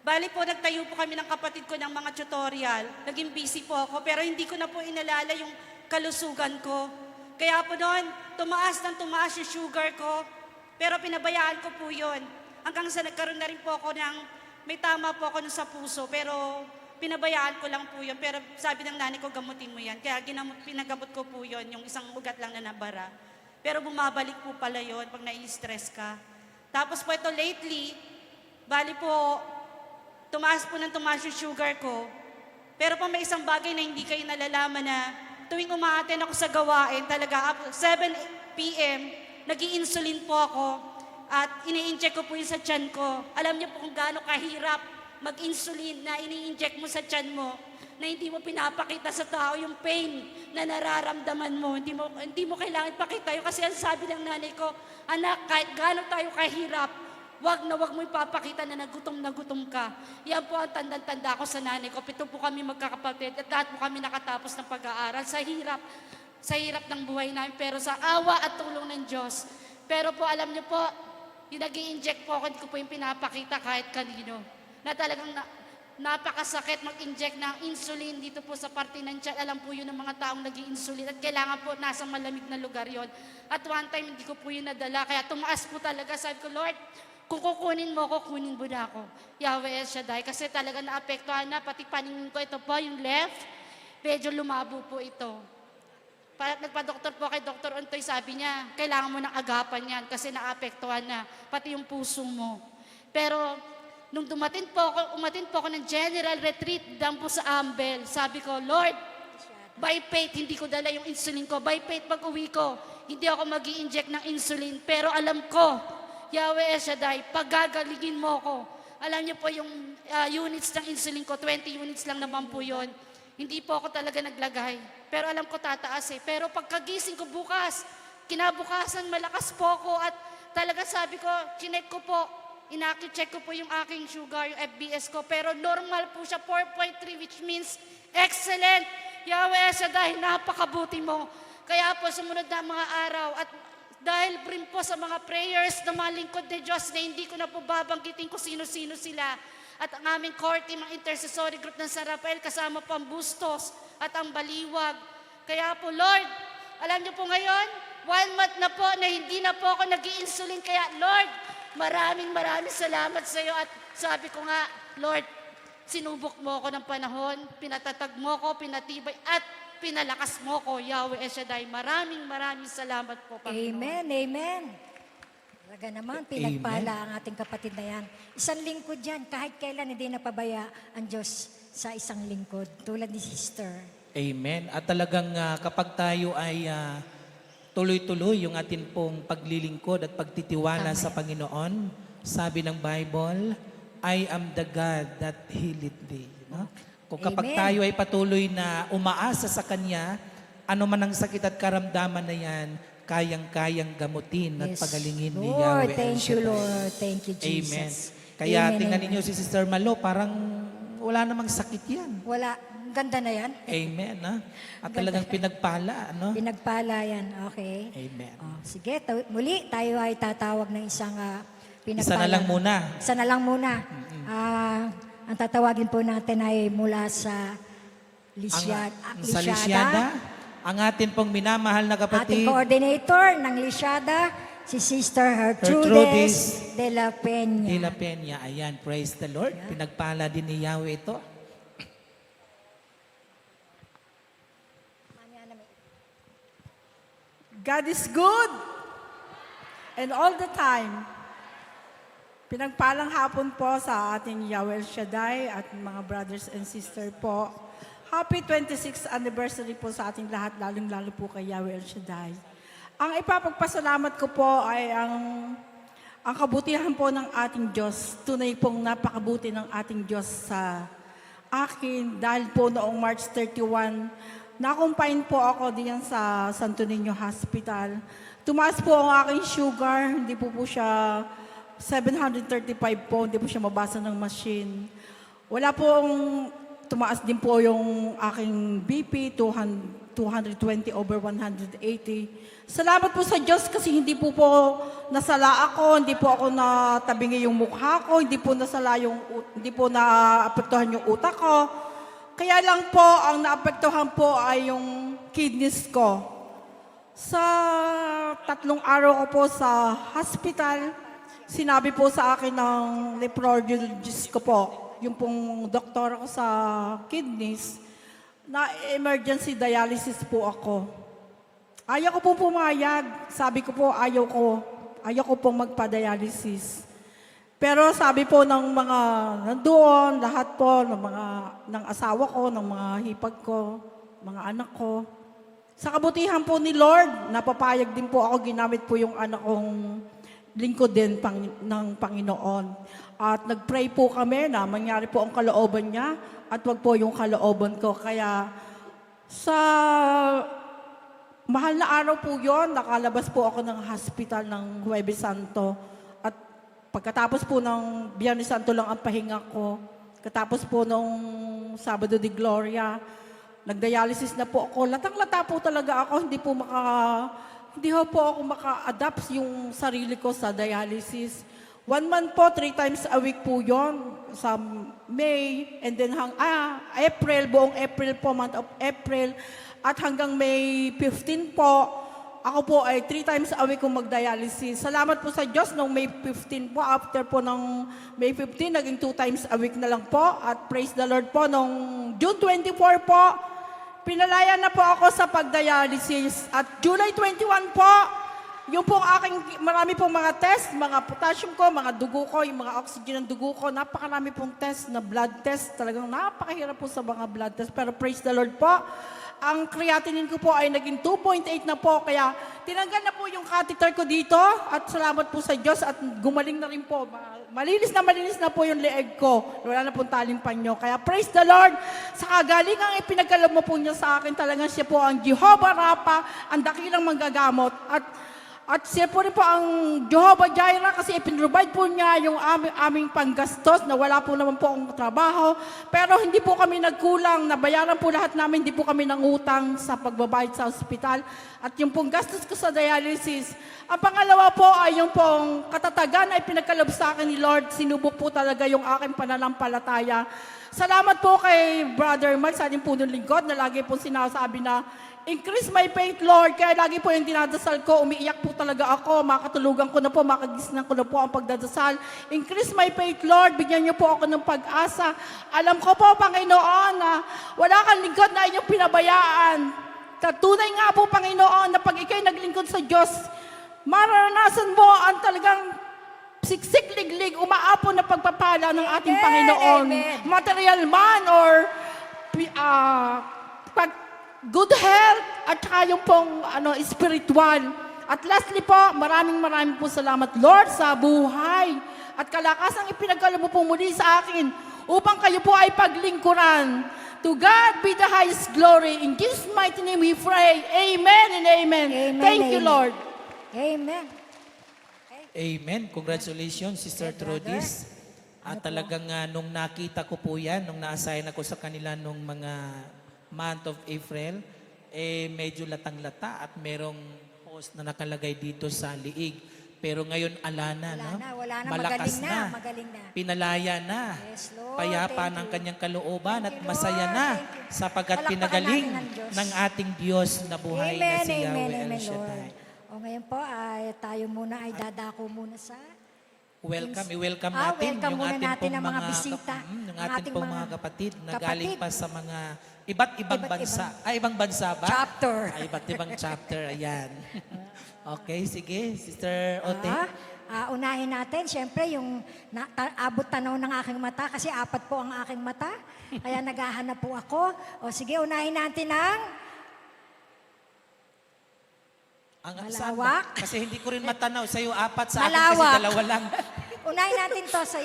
Bali po, nagtayo po kami ng kapatid ko ng mga tutorial. Naging busy po ako, pero hindi ko na po inalala yung kalusugan ko. Kaya po noon, tumaas yung sugar ko, pero pinabayaan ko po yun. Hanggang sa nagkaroon na rin po ako may tama po ako nun sa puso, pero pinabayaan ko lang po yun. Pero sabi ng nanay ko, gamutin mo yan. Kaya pinagamot ko po yun, yung isang ugat lang na nabara. Pero bumabalik po pala yun pag nai-stress ka. Tapos po ito lately, bali po, tumaas yung sugar ko. Pero po may isang bagay na hindi kayo nalalaman na tuwing umaaten ako sa gawain, talaga 7 p.m., nag-i-insulin po ako at ini-inject ko po yun sa tiyan ko. Alam niyo po kung gaano kahirap mag-insulin na ini-inject mo sa tiyan mo na hindi mo pinapakita sa tao yung pain na nararamdaman mo. Hindi mo kailangan ipakita yun kasi ang sabi ng nanay ko, anak, kahit gaano tayo kahirap, wag mo ipapakita na nagutom ka. Yan po ang tandang-tanda ko sa nanay ko. 7 po kami magkakapatid at lahat po kami nakatapos ng pag-aaral sa hirap ng buhay namin, pero sa awa at tulong ng Diyos. Pero po alam niyo po, yung nag-i-inject po ako, hindi ko po yung pinapakita kahit kanino. Na talagang napakasakit mag-inject ng insulin dito po sa parte ng tiyan. Alam po yun ng mga taong nag-i-insulin at kailangan po nasa malamig na lugar yon. At one time hindi ko po yun nadala, kaya tumaas po talaga. Sabi ko, Lord, kung kukunin mo mo na ako. Yahweh El Shaddai, kasi talaga naapektuhan na, pati paningin ko, ito po, yung left, medyo lumabo po ito. Nagpa-doktor po kay Dr. Ontoy, sabi niya, kailangan mo ng agapan yan kasi naapektuhan na, pati yung puso mo. Pero, nung umatin po ako ng general retreat dyan po sa Ambel, sabi ko, Lord, by faith, hindi ko dala yung insulin ko. By faith, pag uwi ko, hindi ako mag-i-inject ng insulin. Pero alam ko, Yahweh El Shaddai, paggagalingin mo ko. Alam niyo po yung units ng insulin ko, 20 units lang naman po yun. Hindi po ako talaga naglagay. Pero alam ko tataas eh. Pero pagkagising ko bukas, kinabukasan malakas po ako at talaga sabi ko, chinek ko po, inaki-check ko po yung aking sugar, yung FBS ko. Pero normal po siya, 4.3, which means excellent. Yahweh El Shaddai, napakabuti mo. Kaya po sumunod na mga araw at dahil rin po sa mga prayers ng mga lingkod ni Diyos na hindi ko na po babanggitin kung sino-sino sila. At ang aming core team, ang intercessory group ng San Rafael, kasama po ang Bustos at ang Baliwag. Kaya po, Lord, alam niyo po ngayon, 1 month na po na hindi na po ako nag-i-insulin. Kaya, Lord, maraming salamat sa iyo. At sabi ko nga, Lord, sinubok mo ako ng panahon, pinatatag mo ko, pinatibay, at pinalakas mo ko, Yahweh El Shaddai. Maraming salamat po, Panginoon. Amen. Talaga naman, pinagpala ang ating kapatid na yan. Isang lingkod yan, kahit kailan hindi napabaya ang Diyos sa isang lingkod, tulad ni Sister. Amen. At talagang kapag tayo ay tuloy-tuloy yung atin pong paglilingkod at pagtitiwala sa Panginoon, sabi ng Bible, I am the God that healeth thee. No? Kung kapag Amen. tayo ay patuloy na umaasa sa Kanya, ano man ang sakit at karamdaman na yan, kayang-kayang gamutin at pagalingin ni Yahweh El Thank you, Shaddai. Lord. Thank you, Amen. Jesus. Kaya Amen, tingnan amen. ninyo si Sister Malo, parang wala namang sakit yan. Wala. Ang ganda na yan. Amen. Ha? At talagang pinagpala. Ano? Pinagpala yan. Okay. Amen. Oh, sige, muli tayo ay tatawag ng isang pinagpala. Isa na lang muna. Isa na lang muna. Ang tatawagin po natin ay mula sa Sa Lisyada, ang atin pong minamahal na Ating kapatid, coordinator ng Lisyada, si Sister Gertrudis Gertrudis de la Peña. De La Peña. Ayan, praise the Lord. Pinagpala din ni Yahweh ito. God is good. And all the time. Pinagpalang hapon po sa ating Yahweh El Shaddai at mga brothers and sister po. Happy 26th anniversary po sa ating lahat, lalong-lalo po kay Yahweh El Shaddai. Ang ipapagpasalamat ko po ay ang kabutihan po ng ating Diyos. Tunay pong napakabuti ng ating Diyos sa akin dahil po noong March 31, na-confine po ako diyan sa Santo Niño Hospital. Tumaas po ang aking sugar, hindi po siya 735 po, hindi po siya mabasa ng machine. Wala pong tumaas din po yung aking BP, 220 over 180. Salamat po sa Diyos kasi hindi po nasala ako, hindi po ako natabingi yung mukha ko, hindi po naapektuhan yung utak ko. Kaya lang po, ang naapektuhan po ay yung kidneys ko. Sa 3 araw ko po sa hospital, sinabi po sa akin ng nephrologist ko po, yung pong doktor ko sa kidneys, na emergency dialysis po ako. Ayaw ko po pumayag. Sabi ko po, ayaw ko pong magpa-dialysis. Pero sabi po ng mga nandoon, lahat po ng asawa ko, ng mga hipag ko, mga anak ko, sa kabutihan po ni Lord, napapayag din po ako, ginamit po yung anak kong lingkod din ng Panginoon. At nag-pray po kami na mangyari po ang kalooban niya at wag po yung kalooban ko. Kaya sa mahal na araw po yon, nakalabas po ako ng hospital ng Huwebes Santo. At pagkatapos po ng Biyernes Santo lang ang pahinga ko. Katapos po nung Sabado de Gloria, nag-dialysis na po ako. Latang-lata po talaga ako, hindi po ako maka-adapt yung sarili ko sa dialysis. 1 month po, 3 times a week po yon sa May, and then April, buong April po, month of April, at hanggang May 15 po, ako po ay 3 times a week kung mag-dialysis. Salamat po sa Diyos, nung May 15 po, after po ng May 15, naging 2 times a week na lang po, at praise the Lord po, nung June 24 po, pinalaya na po ako sa pag-dialysis. At July 21 po, yung pong marami pong mga test, mga potassium ko, mga dugo ko, yung mga oxygen ng dugo ko, napakarami pong test na blood test. Talagang napakahirap po sa mga blood test. Pero praise the Lord po, ang creatinine ko po ay naging 2.8 na po. Kaya tinanggal na po yung catheter ko dito. At salamat po sa Diyos at gumaling na rin po. Malinis na po yung leeg ko. Wala na pong taling panyo. Kaya praise the Lord. Sa kagalingang ipinagkaloob mo po niya sa akin, talagang siya po ang Jehovah Rapha, ang dakilang manggagamot. At siya po rin po ang Jehovah Jireh kasi ipinrovide po niya yung aming panggastos na wala po naman po ang trabaho. Pero hindi po kami nagkulang, nabayaran po lahat namin, hindi po kami nangutang sa pagbabayad sa ospital. At yung pong gastos ko sa dialysis. Ang pangalawa po ay yung pong katatagan na ipinagkaloob sa akin ni Lord. Sinubok po talaga yung aking pananampalataya. Salamat po kay Brother Mike sa ating punong lingkod na lagi po sinasabi na, increase my faith, Lord. Kaya lagi po yung dinadasal ko, umiiyak po talaga ako, makatulugan ko na po, makagisnan ko na po ang pagdadasal. Increase my faith, Lord. Bigyan niyo po ako ng pag-asa. Alam ko po, Panginoon, na wala kang lingkod na inyong pinabayaan. Tunay nga po, Panginoon, na pag ikay naglingkod sa Diyos, maranasan mo ang talagang siksik, liglig, umaapon na pagpapala ng ating Panginoon. Amen. Material man or good health at saka yung pong spiritual. At lastly po, maraming po salamat, Lord, sa buhay at kalakasang ipinagkaloob mo po muli sa akin upang kayo po ay paglingkuran. To God be the highest glory. In Jesus' mighty name we pray. Amen and amen. Amen, Thank you, amen. Lord. Amen. Amen. Congratulations, Sister Trudis. At talagang nung nakita ko po yan, nung na-assign ako sa kanila nung mga month of April, medyo latang-lata at merong post na nakalagay dito sa liig. Pero ngayon alana, no? Wala na, Malakas magaling na. Pinalaya na. Yes, Lord. Payapa Thank ng you. kanyang kalooban Thank at you, masaya Lord. na Thank you. sapagkat Palakpakan pinagaling natin ang Diyos. ng ating Diyos na buhay na si Yahweh El Amen, Shaddai. Lord. O ngayon po, ay tayo muna ay dadako muna sa... I-welcome Ah, natin welcome yung muna ating natin pong ang mga bisita. yung Ang ating ating pong mga mga kapatid na kapatid. galing pa sa mga iba't ibang Iba't bansa. Ibang bansa ba? Chapter. Iba't ibang chapter, ayan. Okay, sige, Sister Ote. Unahin natin, syempre, yung abot tanaw ng aking mata, kasi 4 po ang aking mata. Kaya naghahanap po ako. O sige, unahin natin ang Saan malawak. ba? Kasi hindi ko rin matanaw. Sa'yo 4, sa akin Malawak. kasi 2 lang. Unahin natin to sa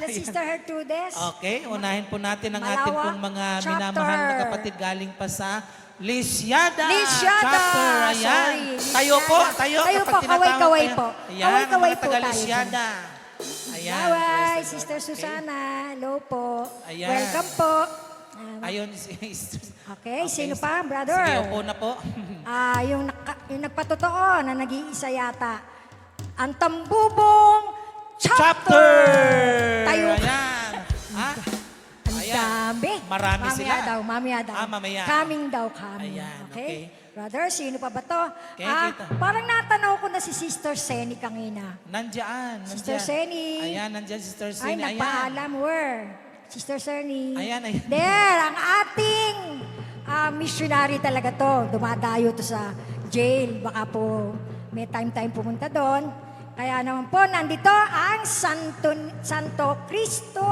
Sister Hertrudes. Okay, unahin po natin ang Malawak, ating pong mga chapter. minamahal na kapatid galing pa sa Lisyada. Lisyada! Chapter, ayan. Sorry, Tayo Lisyada. po, tayo. Tayo kapag po, tinatawag kaway-kaway tayo. po. Ayan, Kaway-kaway ang mga po taga tayo Lisyada. Ayan. Bye, praise the Lord. Sister Susana. Hello po. Ayan. Welcome po. Ayun, Sister. Okay, sino pa, brother? Sige, upo na po. Yung nagpatotoo na nag-iisa yata. Ang tambubong chapter! Tayo. Ayan. Ha? Ang Ayan. dami. Marami mamaya sila. Daw, mamaya daw. Mamaya. Coming daw, coming. Ayan, okay? okay. Brother, sino pa ba to? Okay, kita. Parang natanaw ko na si Sister Seni kanina. Nandiyan. Sister Seni. Ayan, nandiyan Sister Ay, Seni. Ayan. nagpaalam, where? Sister Seni. Ayan, ayan. There, ang ating missionary talaga to. Dumadayo to sa jail. Baka po may time pumunta doon. Kaya naman po, nandito ang Santo Cristo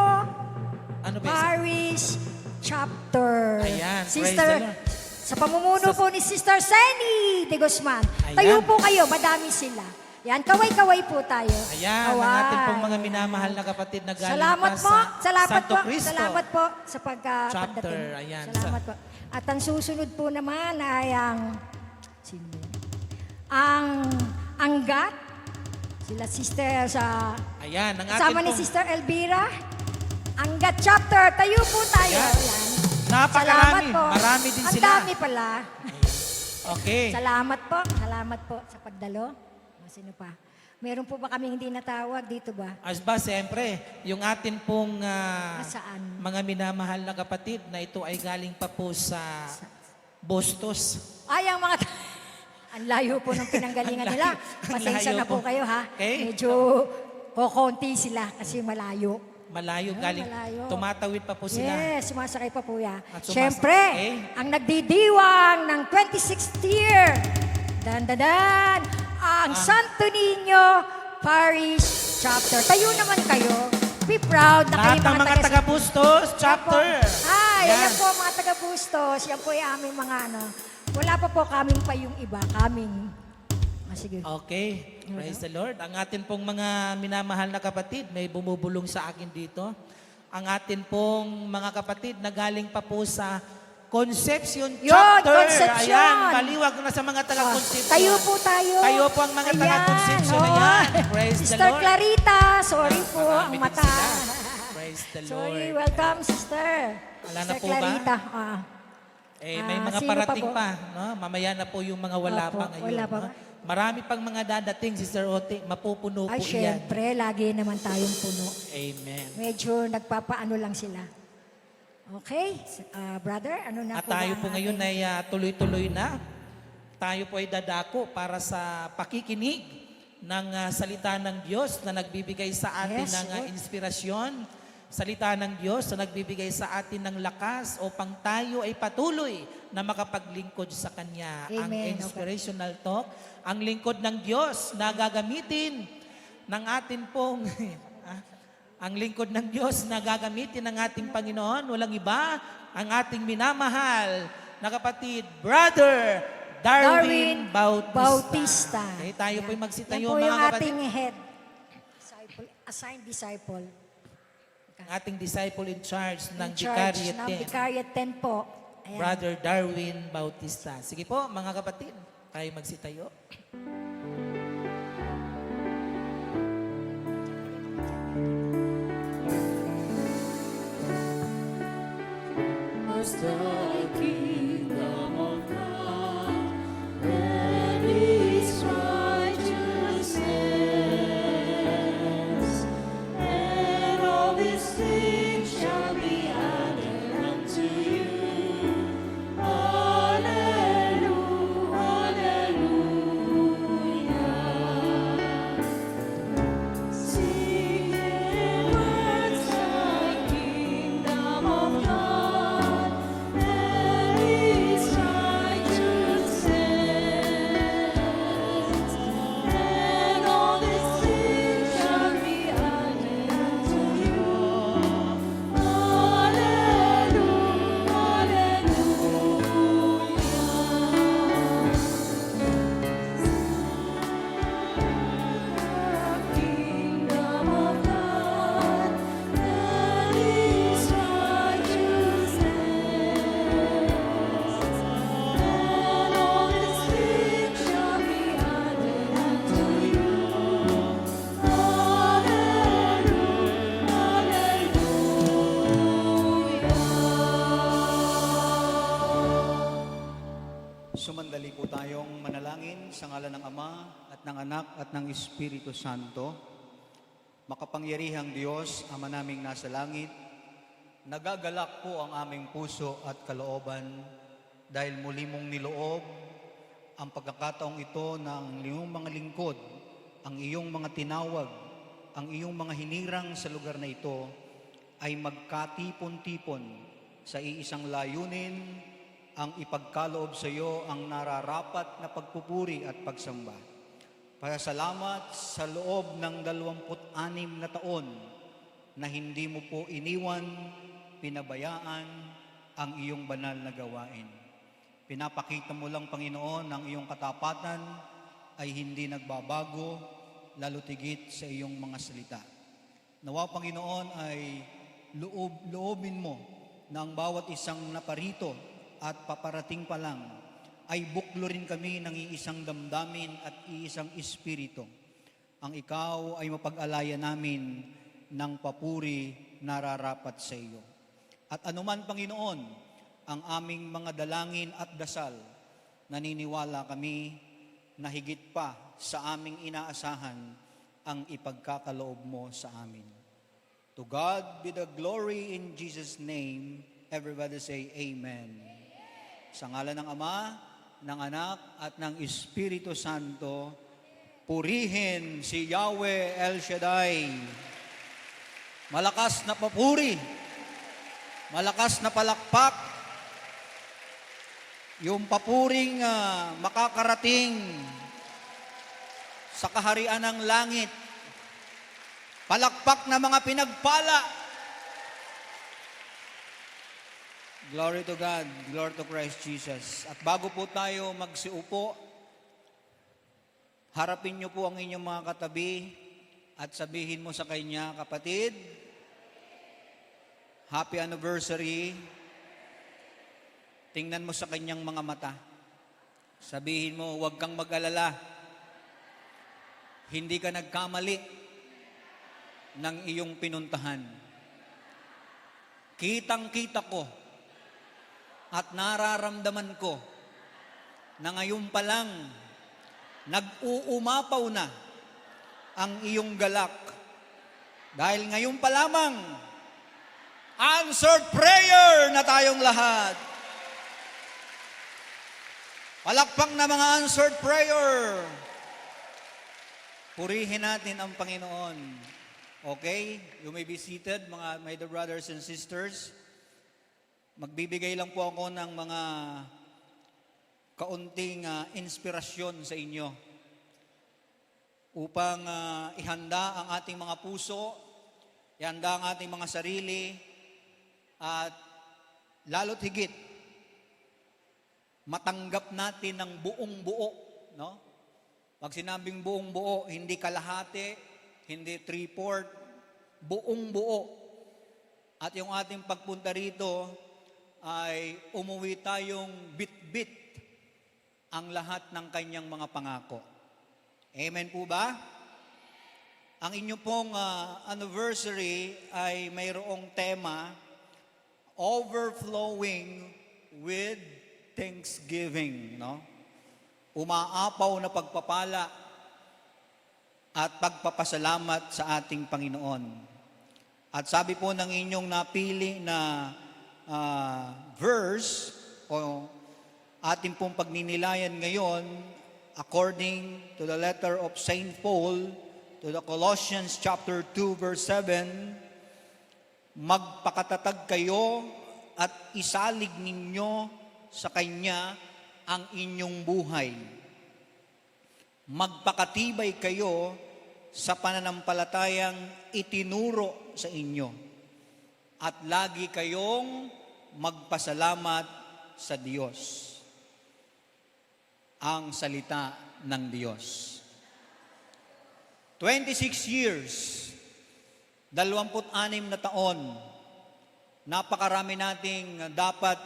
Ano ba yun? Parish Chapter. Ayan, praise Sister, the Lord. sa pamumuno po ni Sister Seni de Guzman. Ayan. Tayo po kayo, madami sila. Yan, kaway-kaway po tayo. Ayan, ang ating pong mga minamahal na kapatid na galing Salamat pa po, sa salamat Santo po, Cristo. salamat po sa Chapter, pagdating. ayan. Salamat po. At ang susunod po naman ay ang GAT, sila sister sa, Ayan, ang ating kasama ni pong Sister Elvira, ang GAT chapter, tayo po tayo. Ayan. Ayan. Napakarami. Salamat po. Marami din ang sila. Ang dami pala. Okay. Salamat po sa pagdalo. Sino pa? Meron po ba kami hindi natawag dito ba? As ba, siyempre, yung atin pong Saan? mga minamahal na kapatid na ito ay galing pa po sa Bustos. Ay, ang mga... ang layo po ng pinanggalingan Ang nila. layo. Ang Pasensya layo na po po. kayo, ha? Okay. Medyo kokonti sila kasi malayo. Malayo, galing. malayo. Tumatawid pa po sila. Yes, sumasakay pa po yan. At sumasakay. Siyempre, Okay. ang nagdidiwang ng 26th year, ang Santo Niño Parish Chapter. Tayo naman kayo. Be proud na kayo Lahat ng mga taga-Bustos, chapter. Ay, Yan. ayan po mga taga-Bustos. Yan po yung aming mga Wala pa po kaming pa yung iba. Sige. Okay. Praise the Lord. Ang atin pong mga minamahal na kapatid, may bumubulong sa akin dito. Ang atin pong mga kapatid na galing pa po sa Concepcion Yun, Chapter. Concepcion. Ayan, maliwag na sa mga taga-Concepcion. Tayo po tayo. Tayo po ang mga Ayan, taga-Concepcion. oh. Ayan. Praise the Sister Lord. Clarita, sorry po, Marami ang din mata. sila. Praise the Lord. Sorry, welcome, Sister. Wala na Sister po ba? Clarita. May mga sino parating pa po? pa. No? Mamaya na po yung mga wala Opo, pa ngayon. wala pa no? ba? Marami pang mga dadating, Sister Ote. Mapupuno Ay, po iyan. syempre, lagi naman tayong puno. Amen. Medyo nagpapaano lang sila. Okay, brother, ano na At po tayo ba po ang ngayon ating- ay tuloy-tuloy na. Tayo po ay dadako para sa pakikinig ng salita ng Diyos na nagbibigay sa atin Yes, ng Lord. inspirasyon. Salita ng Diyos na nagbibigay sa atin ng lakas upang tayo ay patuloy na makapaglingkod sa Kanya. Ang Amen. inspirational talk, ang lingkod ng Diyos na gagamitin ng atin pong ang lingkod ng Diyos na gagamitin ng ating Panginoon, walang iba, ang ating minamahal na kapatid, Brother Darwin Bautista. Okay, tayo po'y Yan magsitayo po mga yung kapatid. ating head. Assigned disciple. Ang ating disciple in charge ng In charge Vicariate ng 10, Vicariate 10 po. Ayan. Brother Darwin Bautista. Sige po, mga kapatid, tayo magsitayo. As the kingdom of God and His righteousness Ama at ng Anak at ng Espiritu Santo. Makapangyarihang Diyos, Ama naming nasa langit, nagagalak po ang aming puso at kalooban dahil muli mong niloob ang pagkakataong ito ng iyong mga lingkod, ang iyong mga tinawag, ang iyong mga hinirang sa lugar na ito ay magkatipon-tipon sa iisang layunin, ang ipagkaloob sa iyo ang nararapat na pagpupuri at pagsamba. Pasalamat sa loob ng 26 na taon na hindi mo po iniwan, pinabayaan ang iyong banal na gawain. Pinapakita mo lang, Panginoon, ang iyong katapatan ay hindi nagbabago, lalo tigit sa iyong mga salita. Nawa, Panginoon, ay loobin mo na ang bawat isang naparito at paparating pa lang ay buklurin kami ng iisang damdamin at iisang espiritu. Ang ikaw ay mapag-alaya namin ng papuri nararapat sa iyo. At anuman, Panginoon, ang aming mga dalangin at dasal, naniniwala kami na higit pa sa aming inaasahan ang ipagkakaloob mo sa amin. To God be the glory in Jesus' name. Everybody say Amen. Sa ngalan ng Ama, ng Anak, at ng Espiritu Santo, purihin si Yahweh El Shaddai. Malakas na papuri, malakas na palakpak, yung papuring makakarating sa kaharian ng langit, palakpak na mga pinagpala. Glory to God, glory to Christ Jesus. At bago po tayo magsiupo, harapin niyo po ang inyong mga katabi at sabihin mo sa kanya, kapatid, happy anniversary. Tingnan mo sa kanyang mga mata. Sabihin mo, huwag kang mag-alala. Hindi ka nagkamali ng iyong pinuntahan. Kitang-kita ko at nararamdaman ko na ngayon pa lang nag-uumapaw na ang iyong galak. Dahil ngayon pa lamang, answered prayer na tayong lahat. Palakpak na mga answered prayer. Purihin natin ang Panginoon. Okay? You may be seated, my dear brothers and sisters. Magbibigay lang po ako ng mga kaunting inspirasyon sa inyo upang ihanda ang ating mga puso, ihanda ang ating mga sarili, at lalo't higit, matanggap natin ng buong buo. No? Pag sinabing buong buo, hindi kalahati, hindi 3/4, buong buo. At yung ating pagpunta rito, ay umuwi tayong bit-bit ang lahat ng kanyang mga pangako. Amen po ba? Ang inyo pong anniversary ay mayroong tema, overflowing with thanksgiving. No? Umaapaw na pagpapala at pagpapasalamat sa ating Panginoon. At sabi po ng inyong napili na verse o ating pong pagninilayan ngayon, according to the letter of Saint Paul to the Colossians chapter 2 verse 7, magpakatatag kayo at isalig ninyo sa Kanya ang inyong buhay. Magpakatibay kayo sa pananampalatayang itinuro sa inyo. At lagi kayong magpasalamat sa Diyos. Ang salita ng Diyos. 26 years, 26 na taon, napakarami nating dapat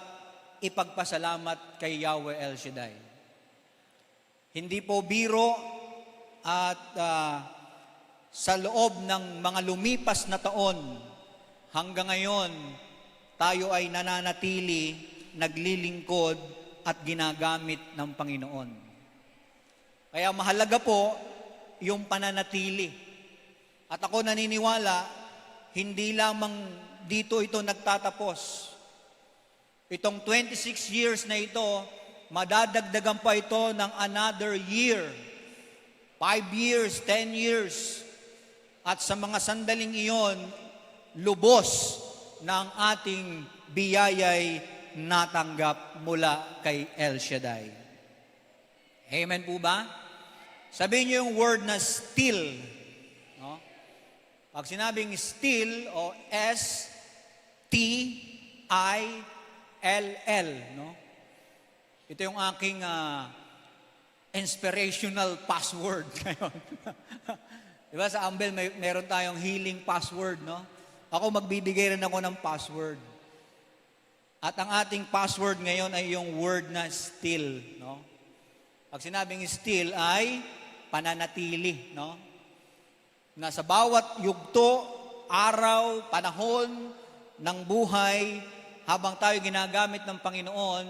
ipagpasalamat kay Yahweh El Shaddai. Hindi po biro at sa loob ng mga lumipas na taon, hanggang ngayon, tayo ay nananatili, naglilingkod at ginagamit ng Panginoon. Kaya mahalaga po yung pananatili. At ako naniniwala, hindi lamang dito ito nagtatapos. Itong 26 years na ito, madadagdagan pa ito ng another year. 5 years, 10 years. At sa mga sandaling iyon, lubos ng ating biyayay natanggap mula kay El Shaddai. Amen po ba? Sabihin niyo yung word na still. No? Pag sinabing still o S-T-I-L-L, no? Ito yung aking inspirational password ngayon. Diba sa Ambel, meron tayong healing password, no? Ako magbibigay rin ako ng password. At ang ating password ngayon ay yung word na still, no? Pag sinabing still ay pananatili, no? Na sa bawat yugto, araw, panahon ng buhay, habang tayo ginagamit ng Panginoon,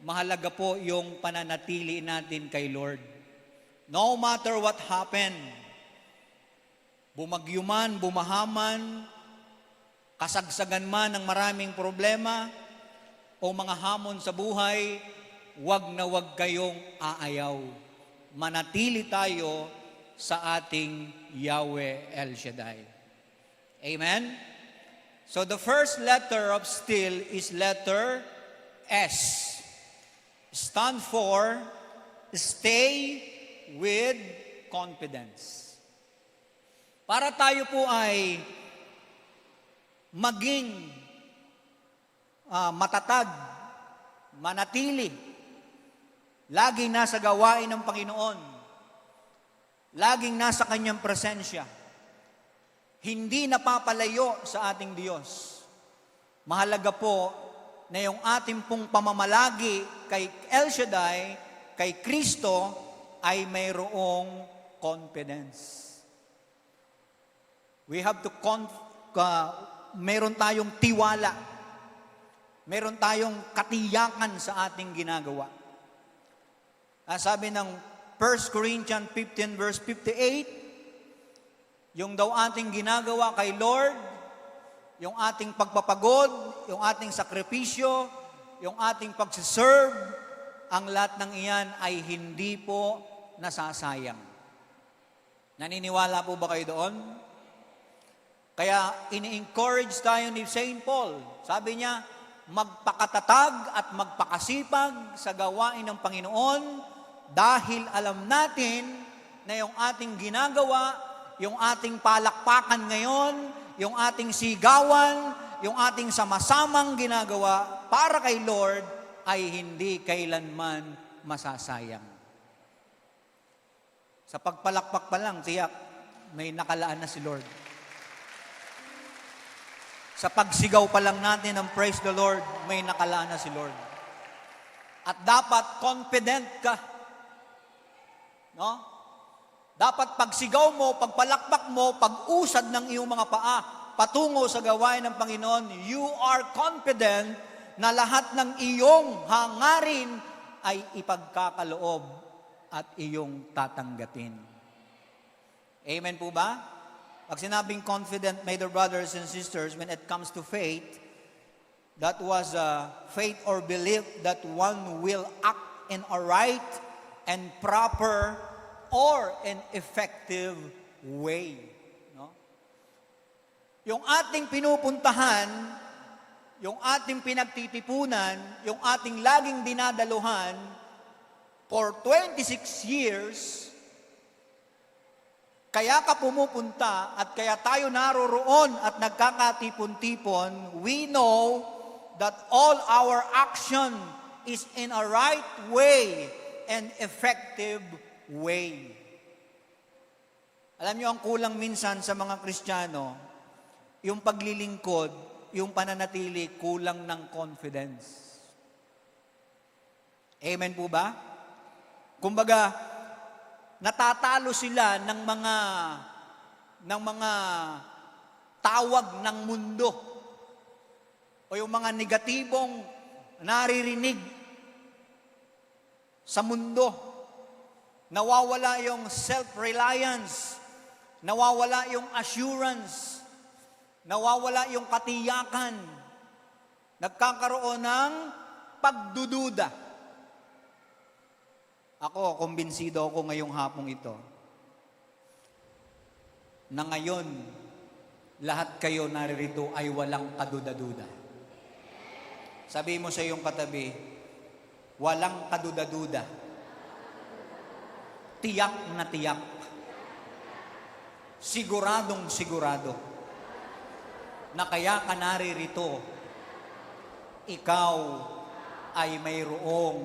mahalaga po yung pananatili natin kay Lord. No matter what happened, bumagyo man, bumahaman, kasagsagan man ng maraming problema, o mga hamon sa buhay, wag na wag kayong aayaw. Manatili tayo sa ating Yahweh El Shaddai. Amen? So the first letter of still is letter S. Stand for stay with confidence. Para tayo po ay maging matatag, manatili, laging nasa gawain ng Panginoon, laging nasa Kanyang presensya, hindi napapalayo sa ating Diyos. Mahalaga po na yung ating pong pamamalagi kay El Shaddai, kay Kristo, ay mayroong confidence. We have to meron tayong tiwala. Meron tayong katiyakan sa ating ginagawa. Sabi ng 1 Corinthians 15 verse 58, yung daw ating ginagawa kay Lord, yung ating pagpapagod, yung ating sakripisyo, yung ating pagsiserve, ang lahat ng iyan ay hindi po nasasayang. Naniniwala po ba kayo doon? Kaya ini-encourage tayo ni St. Paul. Sabi niya, magpakatatag at magpakasipag sa gawain ng Panginoon dahil alam natin na yung ating ginagawa, yung ating palakpakan ngayon, yung ating sigawan, yung ating sama-samang ginagawa para kay Lord ay hindi kailanman masasayang. Sa pagpalakpak pa lang, tiyak, may nakalaan na si Lord. Sa pagsigaw pa lang natin ng praise the Lord, may nakalaan na si Lord. At dapat confident ka. No? Dapat pagsigaw mo, pagpalakpak mo, pag-usad ng iyong mga paa, patungo sa gawain ng Panginoon, you are confident na lahat ng iyong hangarin ay ipagkakaloob at iyong tatanggatin. Amen po ba? Pag sinabing confident, my dear brothers and sisters, when it comes to faith, that was faith or belief that one will act in a right and proper or an effective way. No? Yung ating pinupuntahan, yung ating pinagtitipunan, yung ating laging dinadaluhan, for 26 years, kaya ka pumupunta at kaya tayo naroroon at nagkakatipon-tipon, we know that all our action is in a right way and effective way. Alam niyo, ang kulang minsan sa mga Kristiyano, yung paglilingkod, yung pananatili, kulang ng confidence. Amen po ba? Kumbaga, natatalo sila ng mga tawag ng mundo o yung mga negatibong naririnig sa mundo. Nawawala yung self-reliance. Nawawala yung assurance. Nawawala yung katiyakan. Nagkakaroon ng pagdududa. Ako, kumbinsido ako ngayong hapong ito na ngayon, lahat kayo naririto ay walang kaduda-duda. Sabi mo sa iyong katabi, walang kaduda-duda. Tiyak na tiyak. Siguradong sigurado na kaya ka naririto, ikaw ay mayroong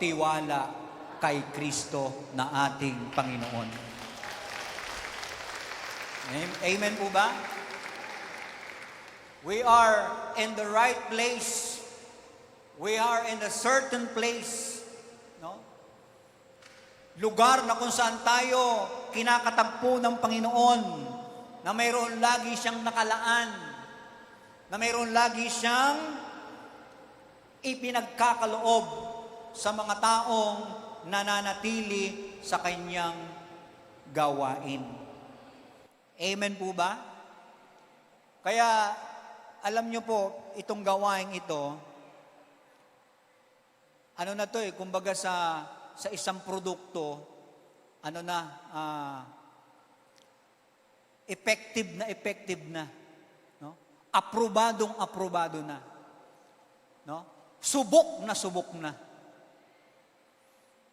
tiwala kay Kristo na ating Panginoon. Amen po ba? We are in the right place. We are in a certain place. No? Lugar na kung saan tayo kinakatampo ng Panginoon, na mayroon lagi siyang nakalaan, na mayroon lagi siyang ipinagkakaloob sa mga taong nananatili sa kanyang gawain. Amen po ba? Kaya, alam nyo po, itong gawain ito, ano na to kumbaga sa isang produkto, effective na. No? Aprobado na. No? Subok na.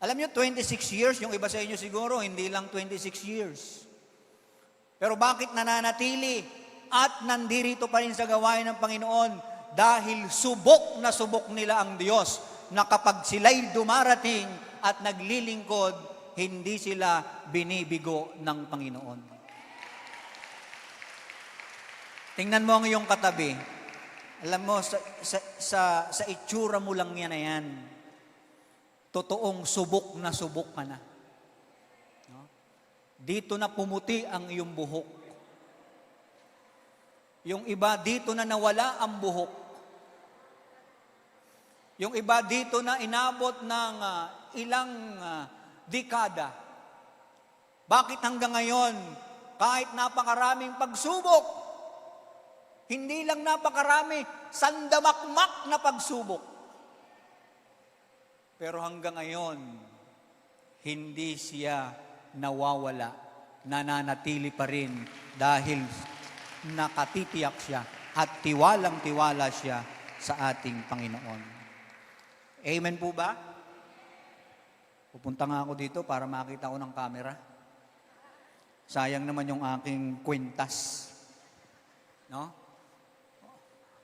Alam nyo, 26 years, yung iba sa inyo siguro, hindi lang 26 years. Pero bakit nananatili at nandirito pa rin sa gawain ng Panginoon? Dahil subok na subok nila ang Diyos na kapag sila'y dumarating at naglilingkod, hindi sila binibigo ng Panginoon. Tingnan mo ang iyong katabi. Alam mo, sa itsura mo lang yan na yan. Totoong subok ka na. Dito na pumuti ang iyong buhok. Yung iba, dito na nawala ang buhok. Yung iba, dito na inabot ng ilang dekada. Bakit hanggang ngayon, kahit napakaraming pagsubok, hindi lang napakarami, sandamakmak na pagsubok. Pero hanggang ngayon, hindi siya nawawala, nananatili pa rin dahil nakatitiyak siya at tiwalang-tiwala siya sa ating Panginoon. Amen po ba? Pupunta nga ako dito para makita ko ng camera. Sayang naman yung aking kwintas. No?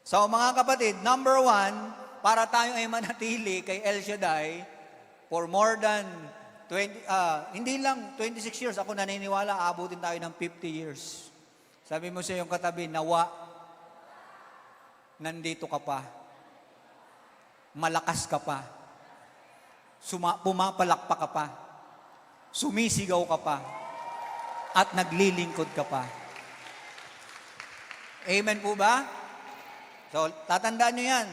So mga kapatid, number 1, para tayo ay manatili kay El Shaddai for more than hindi lang 26 years, ako naniniwala, abutin tayo ng 50 years. Sabi mo sa iyong katabi, nawa, nandito ka pa, malakas ka pa, pumapalakpak ka pa, sumisigaw ka pa, at naglilingkod ka pa. Amen po ba? So, tatandaan nyo yan.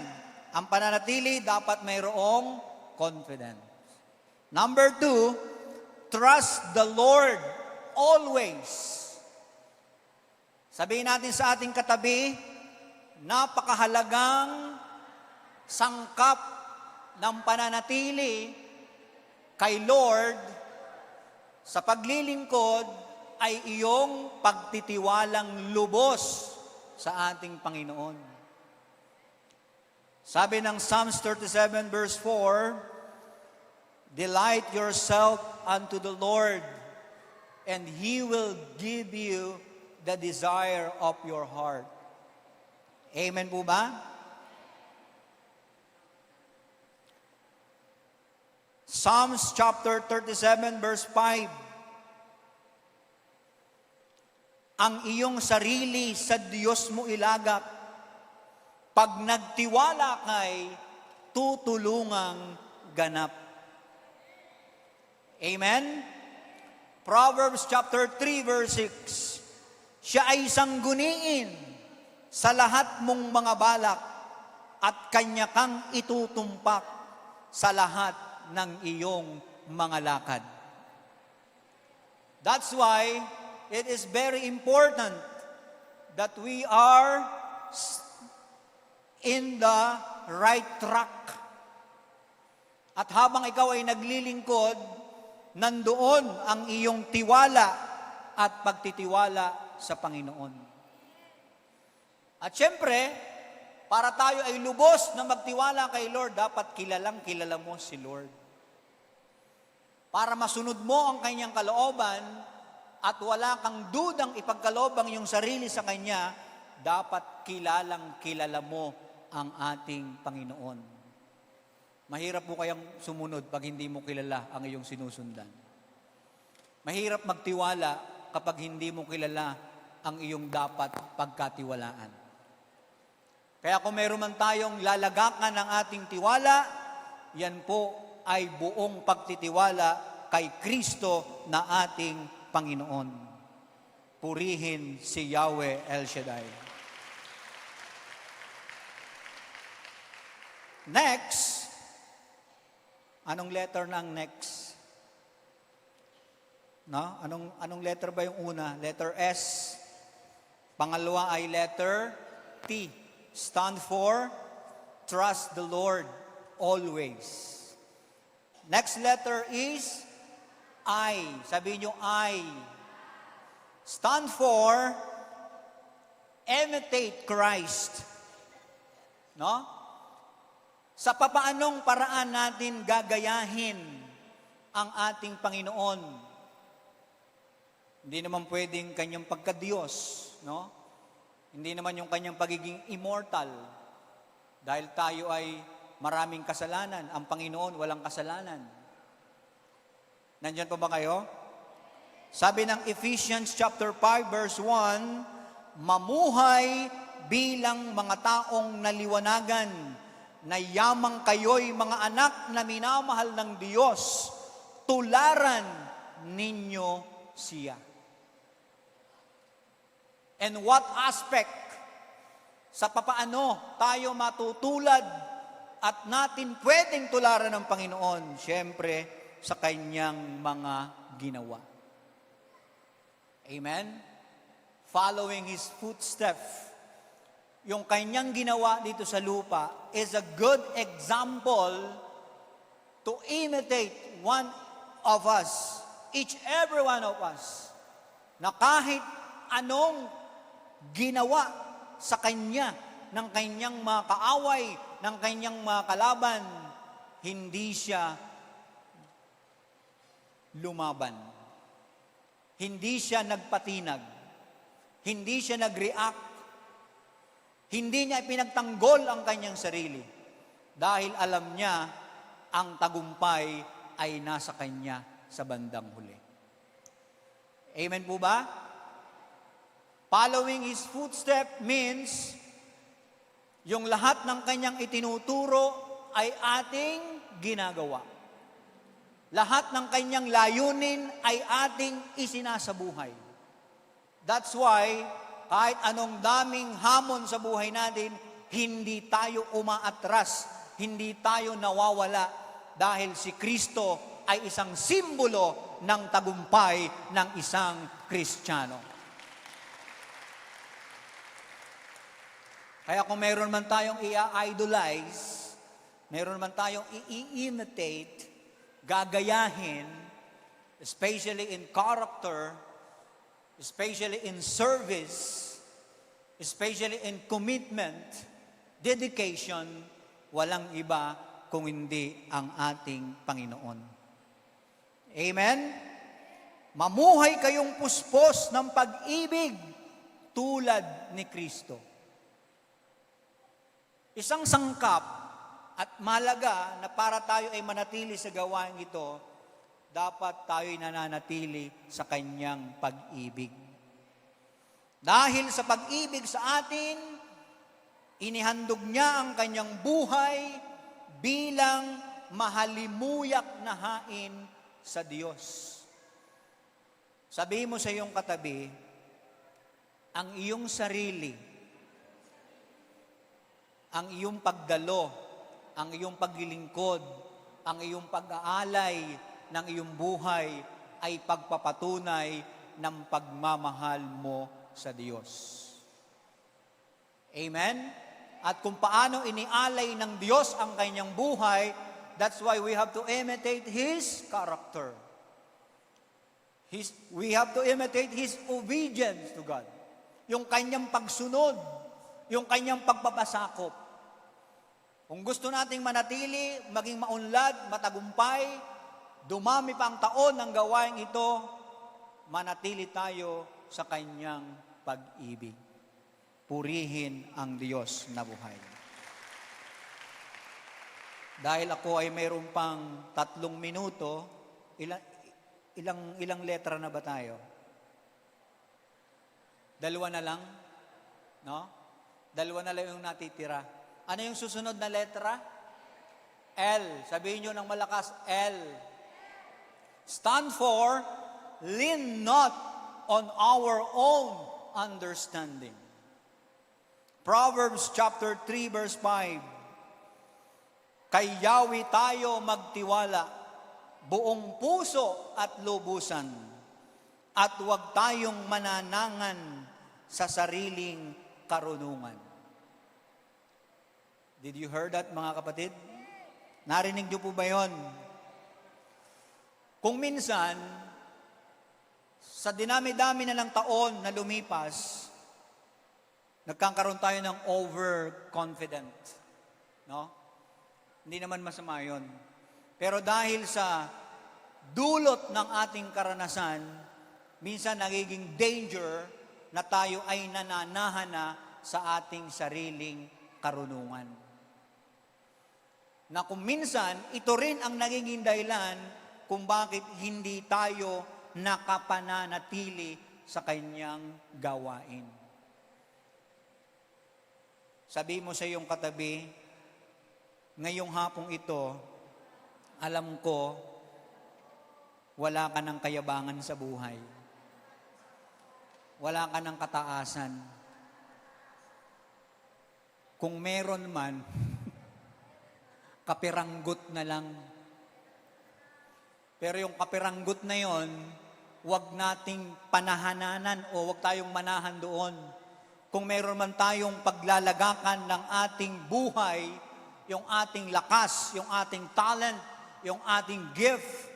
Ang pananatili, dapat mayroong confidence. Number 2, trust the Lord always. Sabihin natin sa ating katabi, napakahalagang sangkap ng pananatili kay Lord sa paglilingkod ay iyong pagtitiwalang lubos sa ating Panginoon. Sabi ng Psalms 37 verse 4, delight yourself unto the Lord, and He will give you the desire of your heart. Amen po ba? Psalms chapter 37 verse 5. Ang iyong sarili sa Diyos mo ilagak. Pag nagtiwala kay, tutulungang ganap. Amen? Proverbs chapter 3 verse 6. Siya ay sangguniin sa lahat mong mga balak at kanya kang itutumpak sa lahat ng iyong mga lakad. That's why it is very important that we are in the right track. At habang ikaw ay naglilingkod, nandoon ang iyong tiwala at pagtitiwala sa Panginoon. At syempre, para tayo ay lubos na magtiwala kay Lord, dapat kilala mo si Lord. Para masunod mo ang kanyang kalooban at wala kang dudang ipagkaloob ang iyong sarili sa Kanya, dapat kilala mo ang ating Panginoon. Mahirap po kayang sumunod pag hindi mo kilala ang iyong sinusundan. Mahirap magtiwala kapag hindi mo kilala ang iyong dapat pagkatiwalaan. Kaya kung meron man tayong lalagakan ng ating tiwala, yan po ay buong pagtitiwala kay Kristo na ating Panginoon. Purihin si Yahweh El Shaddai. Next, anong letter ng next? No? Anong letter ba yung una? Letter S. Pangalawa ay letter T. Stand for trust the Lord always. Next letter is I. Sabihin nyo I. Stand for imitate Christ. No? Sa papaanong paraan natin gagayahin ang ating Panginoon? Hindi naman pwedeng kanyang pagka-Diyos, no? Hindi naman yung kanyang pagiging immortal. Dahil tayo ay maraming kasalanan. Ang Panginoon walang kasalanan. Nandyan po ba kayo? Sabi ng Ephesians chapter 5 verse 1, mamuhay bilang mga taong naliwanagan, na yamang kayo'y mga anak na minamahal ng Diyos, tularan ninyo siya. And what aspect? Sa papaano tayo matutulad at natin pwedeng tularan ng Panginoon? Siyempre, sa kanyang mga ginawa. Amen? Following His footsteps. Yung kanyang ginawa dito sa lupa is a good example to imitate one of us, every one of us, na kahit anong ginawa sa kanya ng kanyang mga kaaway, ng kanyang mga kalaban, hindi siya lumaban. Hindi siya nagpatinag. Hindi siya nag-react. Hindi niya pinagtanggol ang kanyang sarili dahil alam niya ang tagumpay ay nasa kanya sa bandang huli. Amen po ba? Following His footstep means yung lahat ng kanyang itinuturo ay ating ginagawa. Lahat ng kanyang layunin ay ating isinasabuhay. That's why kahit anong daming hamon sa buhay natin, hindi tayo umaatras, hindi tayo nawawala dahil si Kristo ay isang simbolo ng tagumpay ng isang Kristiyano. Kaya kung meron man tayong i-idolize, meron man tayong i-imitate, gagayahin, especially in character, especially in service, especially in commitment, dedication, walang iba kung hindi ang ating Panginoon. Amen? Mamuhay kayong puspos ng pag-ibig tulad ni Kristo. Isang sangkap at malaga na para tayo ay manatili sa gawain ito, dapat tayo'y nananatili sa kanyang pag-ibig. Dahil sa pag-ibig sa atin, inihandog niya ang kanyang buhay bilang mahalimuyak na hain sa Diyos. Sabihin mo sa iyong katabi, ang iyong sarili, ang iyong pagdalo, ang iyong paglilingkod, ang iyong pag-aalay ng iyong buhay ay pagpapatunay ng pagmamahal mo sa Diyos. Amen? At kung paano inialay ng Diyos ang kanyang buhay, that's why we have to imitate His character. We have to imitate His obedience to God. Yung kanyang pagsunod, yung kanyang pagbabasakop. Kung gusto nating manatili, maging maunlad, matagumpay, dumami pa ang taon ng gawain ito, manatili tayo sa kanyang pag-ibig. Purihin ang Diyos na buhay. Dahil ako ay mayroon pang 3 minuto, ilang letra na ba tayo? 2 na lang? No? 2 na lang yung natitira. Ano yung susunod na letra? L. Sabihin nyo ng malakas, L. Stand for, lean not on our own understanding. Proverbs chapter 3 verse 5. Kay Yahweh tayo magtiwala, buong puso at lubusan, at huwag tayong mananangan sa sariling karunungan. Did you hear that, mga kapatid? Narinig niyo po ba yon? Kung minsan, sa dinami-dami na ng taon na lumipas, nagkakaroon tayo ng overconfident. No? Hindi naman masama yun. Pero dahil sa dulot ng ating karanasan, minsan nagiging danger na tayo ay nananahan na sa ating sariling karunungan. Na kung minsan, ito rin ang nagiging dahilan kung bakit hindi tayo nakapananatili sa kanyang gawain. Sabi mo sa iyong katabi, ngayong hapong ito, alam ko, wala ka ng kayabangan sa buhay. Wala ka ng kataasan. Kung meron man, kapiranggot na lang. Pero yung kapiranggot na yon, huwag nating panahananan o huwag tayong manahan doon. Kung meron man tayong paglalagakan ng ating buhay, yung ating lakas, yung ating talent, yung ating gift,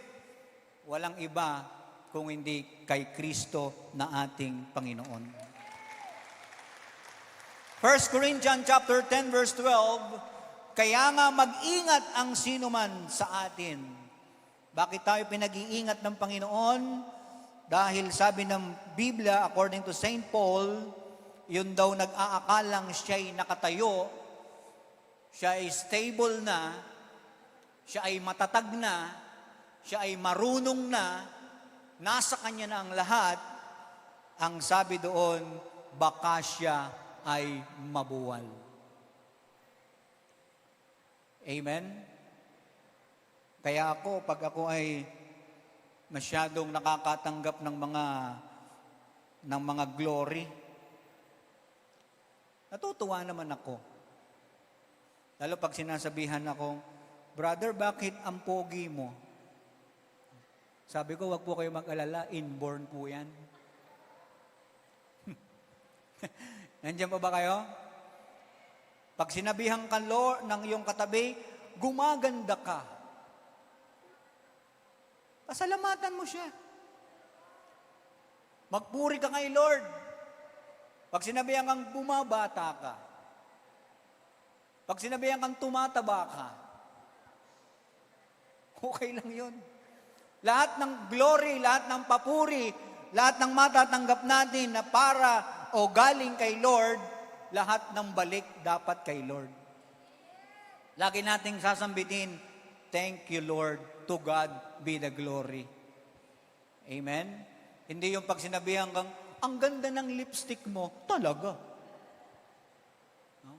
walang iba kung hindi kay Kristo na ating Panginoon. 1 Corinthians chapter 10 verse 12, kaya nga mag-ingat ang sinuman sa atin. Bakit tayo pinag-iingat ng Panginoon? Dahil sabi ng Biblia, according to St. Paul, yun daw nag-aakalang siya'y nakatayo, siya ay stable na, siya ay matatag na, siya ay marunong na, nasa kanya na ang lahat, ang sabi doon, baka siya ay mabuwal. Amen? Kaya ako, pag ako ay masyadong nakakatanggap ng mga glory, natutuwa naman ako. Lalo pag sinasabihan ako, brother, bakit ang pogi mo? Sabi ko, wag po kayo mag-alala, inborn po yan. Nandiyan pa ba kayo? Pag sinabihan ka, Lord, ng iyong katabi, gumaganda ka. Pasalamatan mo siya. Magpuri ka kay Lord. Pag sinabihan kang bumabata ka. Pag sinabihan kang tumataba ka. Okay lang yun. Lahat ng glory, lahat ng papuri, lahat ng matatanggap natin na para o galing kay Lord, lahat ng balik dapat kay Lord. Lagi nating sasambitin, thank you Lord, to God be the glory. Amen? Hindi yung pag sinabihan kang, ang ganda ng lipstick mo, talaga. No?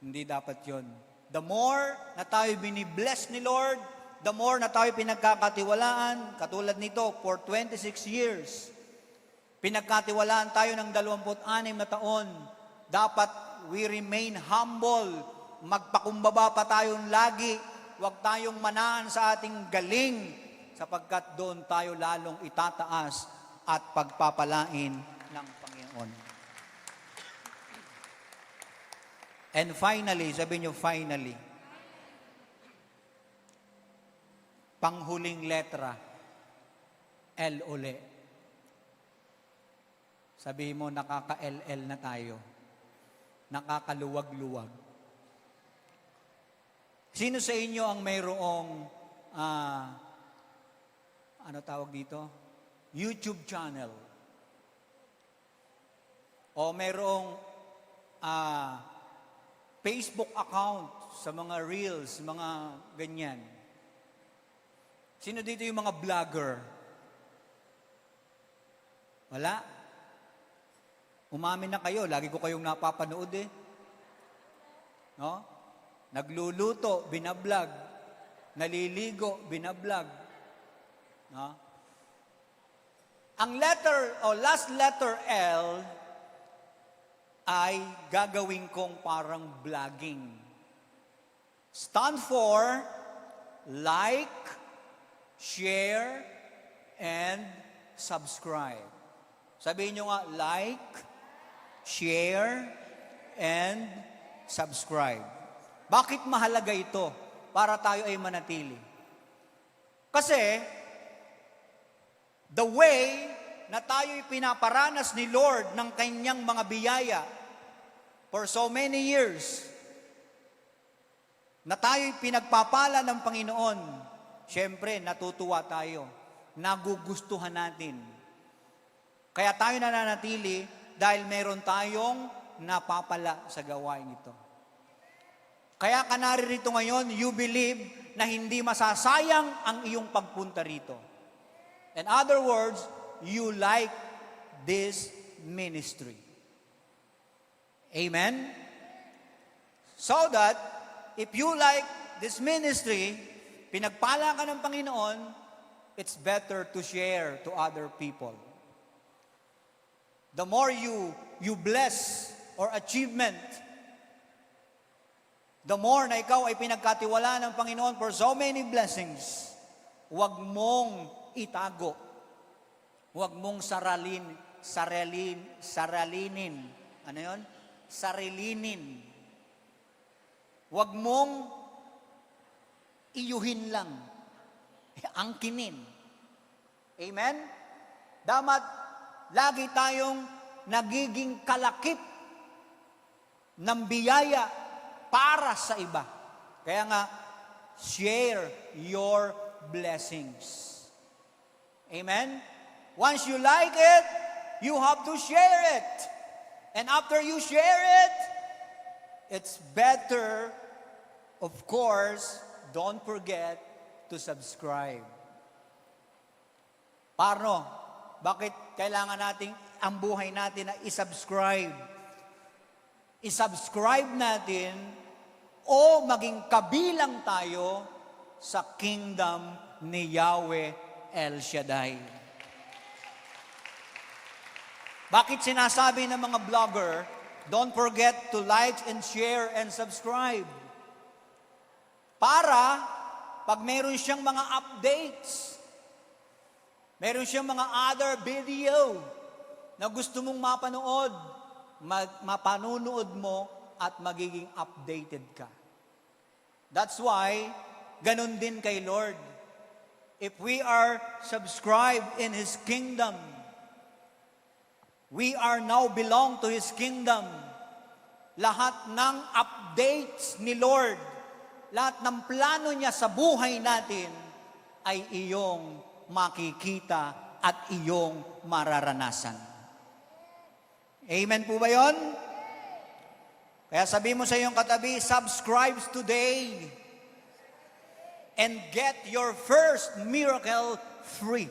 Hindi dapat yon. The more na tayo binibless ni Lord, the more na tayo pinagkakatiwalaan, katulad nito, for 26 years, pinagkatiwalaan tayo ng 26 na taon. Dapat we remain humble. Magpakumbaba pa tayong lagi. Huwag tayong manahan sa ating galing. sapagkat doon tayo lalong itataas at pagpapalain ng Panginoon. And finally, sabihin niyo finally, panghuling letra, L uli. Sabihin mo, nakaka-LL na tayo. Nakakaluwag-luwag. Sino sa inyo ang mayroong, ano tawag dito? YouTube channel. O mayroong Facebook account sa mga reels, mga ganyan. Sino dito yung mga vlogger? Wala? Umamin na kayo, lagi ko kayong napapanood eh. No? Nagluluto, binablog. Naliligo, binablog. No? Ang letter o last letter L ay gagawin kong parang vlogging. Stand for like, share, and subscribe. Sabihin nyo nga, like, share, and subscribe. Bakit mahalaga ito para tayo ay manatili? Kasi, the way na tayo'y pinaparanas ni Lord ng kanyang mga biyaya for so many years, na tayo'y pinagpapala ng Panginoon, syempre, natutuwa tayo, nagugustuhan natin. Kaya tayo nananatili dahil meron tayong napapala sa gawain ito. Kaya ka naririto ngayon, you believe na hindi masasayang ang iyong pagpunta rito. In other words, you like this ministry. Amen? So that, if you like this ministry, pinagpala ka ng Panginoon, it's better to share to other people. The more you bless or achievement, the more na ikaw ay pinagkatiwala ng Panginoon for so many blessings, huwag mong itago. Huwag mong sarilinin. Ano yun? Sarilinin. Huwag mong iyuhin lang. Angkinin. Amen? Dapat lagi tayong nagiging kalakip ng biyaya para sa iba. Kaya nga, share your blessings. Amen? Once you like it, you have to share it. And after you share it, it's better, of course, don't forget to subscribe. Paano? Bakit kailangan nating ang buhay natin na isubscribe? Isubscribe natin o maging kabilang tayo sa kingdom ni Yahweh El Shaddai. Bakit sinasabi ng mga vlogger, don't forget to like and share and subscribe? Para pag meron siyang mga updates, meron siyang mga other video na gusto mong mapanood, mapanunood mo at magiging updated ka. That's why, ganun din kay Lord. If we are subscribed in His kingdom, we are now belong to His kingdom. Lahat ng updates ni Lord, lahat ng plano niya sa buhay natin ay iyong makikita at iyong mararanasan. Amen po ba yun? Kaya sabi mo sa iyong katabi, subscribe today and get your first miracle free.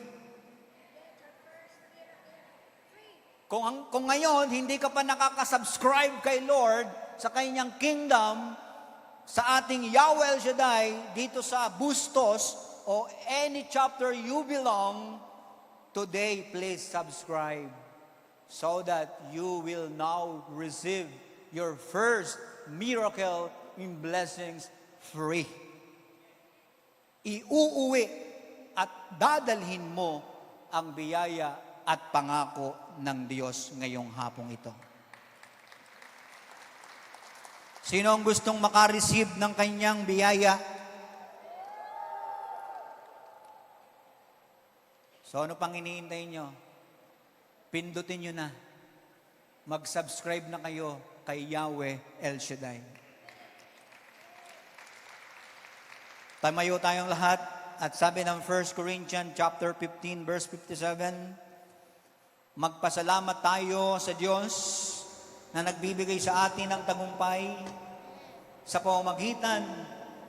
Kung ngayon, hindi ka pa nakaka-subscribe kay Lord sa kanyang kingdom, sa ating Yahweh El Shaddai, dito sa Bustos, o any chapter you belong, today please subscribe so that you will now receive your first miracle in blessings free. Iuuwi at dadalhin mo ang biyaya at pangako ng Diyos ngayong hapong ito. Sino ang gustong makareceive ng kanyang biyaya? So ano pang iniintay nyo? Pindutin nyo na. Mag-subscribe na kayo kay Yahweh El Shaddai. Tamayo tayong lahat at sabi ng 1 Corinthians chapter 15 verse 57, magpasalamat tayo sa Diyos na nagbibigay sa atin ng tagumpay sa pamamagitan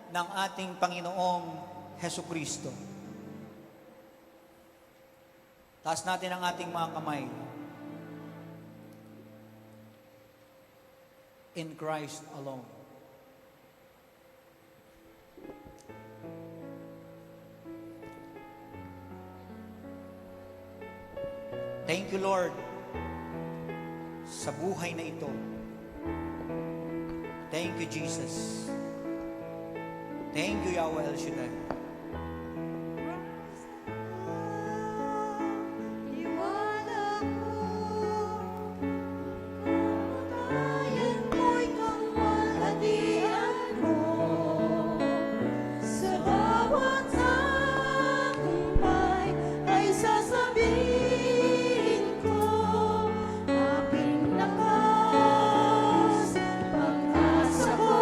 ng ating Panginoong Hesukristo. Taas natin ang ating mga kamay. In Christ alone. Thank you, Lord, sa buhay na ito. Thank you, Jesus. Thank you, Yahweh El Shaddai. Iwanan mo'y kamalhatian mo. Sa bawat tagumpay ay sasabihin ko, aking lakas, pag-asa ko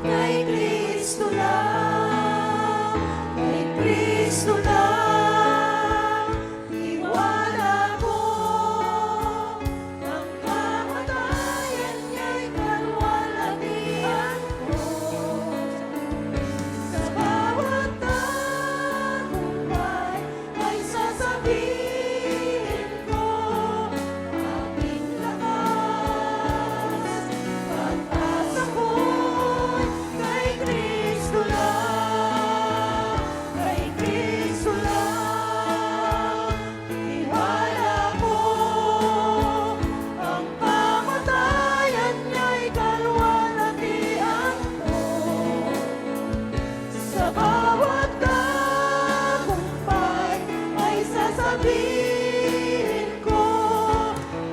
kay Kristo lang, kay Kristo lang. Iwala ko ang kamatayan niya'y kalwalhatian ko. Sa bawat tagumpay ay sasabihin ko, aking lakas, pag-asa ko'y kay Kristo lang, kay Kristo lang. Iwala ko ang kamatayan niya'y kalwalhatian ko. Sa bawat tagumpay ay sasabihin ko,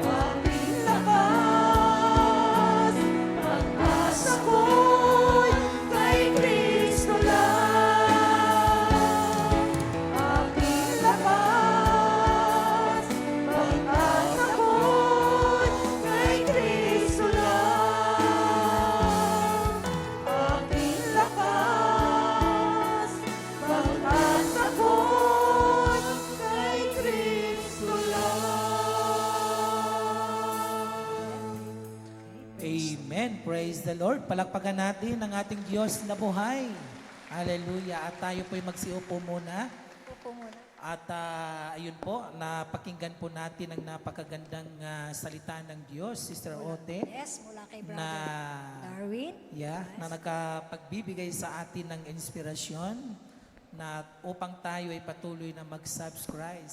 aking lakas, pag-asa ko'y kay Kristo lang. Aking lakas, pag-asa ko'y kay Kristo lang. Aking lakas, pag-asa ko'y kay Kristo lang. Amen. Praise the Lord. Palakpakan natin ang ating Diyos na buhay. Hallelujah. At tayo po'y magsiupo muna. Upo muna. At ayun po, napakinggan po natin ang napakagandang salita ng Diyos, Sister Ote, Yes, mula kay Brother na Darwin. na nakapagbibigay sa atin ng inspirasyon na upang tayo ay patuloy na mag-subscribe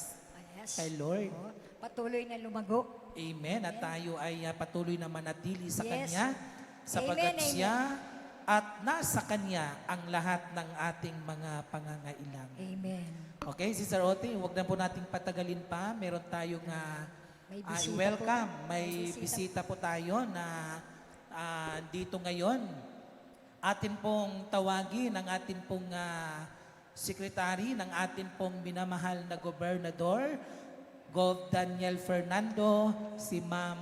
Yes. kay Lord. Oo. Patuloy na lumago. Amen. At tayo ay patuloy na manatili sa Yes. Kanya sapagkat Amen, amen. siya at nasa Kanya ang lahat ng ating mga pangangailangan. Amen. Okay, Sister Ote, huwag na po nating patagalin pa. Meron tayong May bisita welcome. po. May May bisita po tayo na dito ngayon. Atin pong tawagin ang atin pong sekretary ng atin pong minamahal na gobernador, Gov. Daniel Fernando, si Ma'am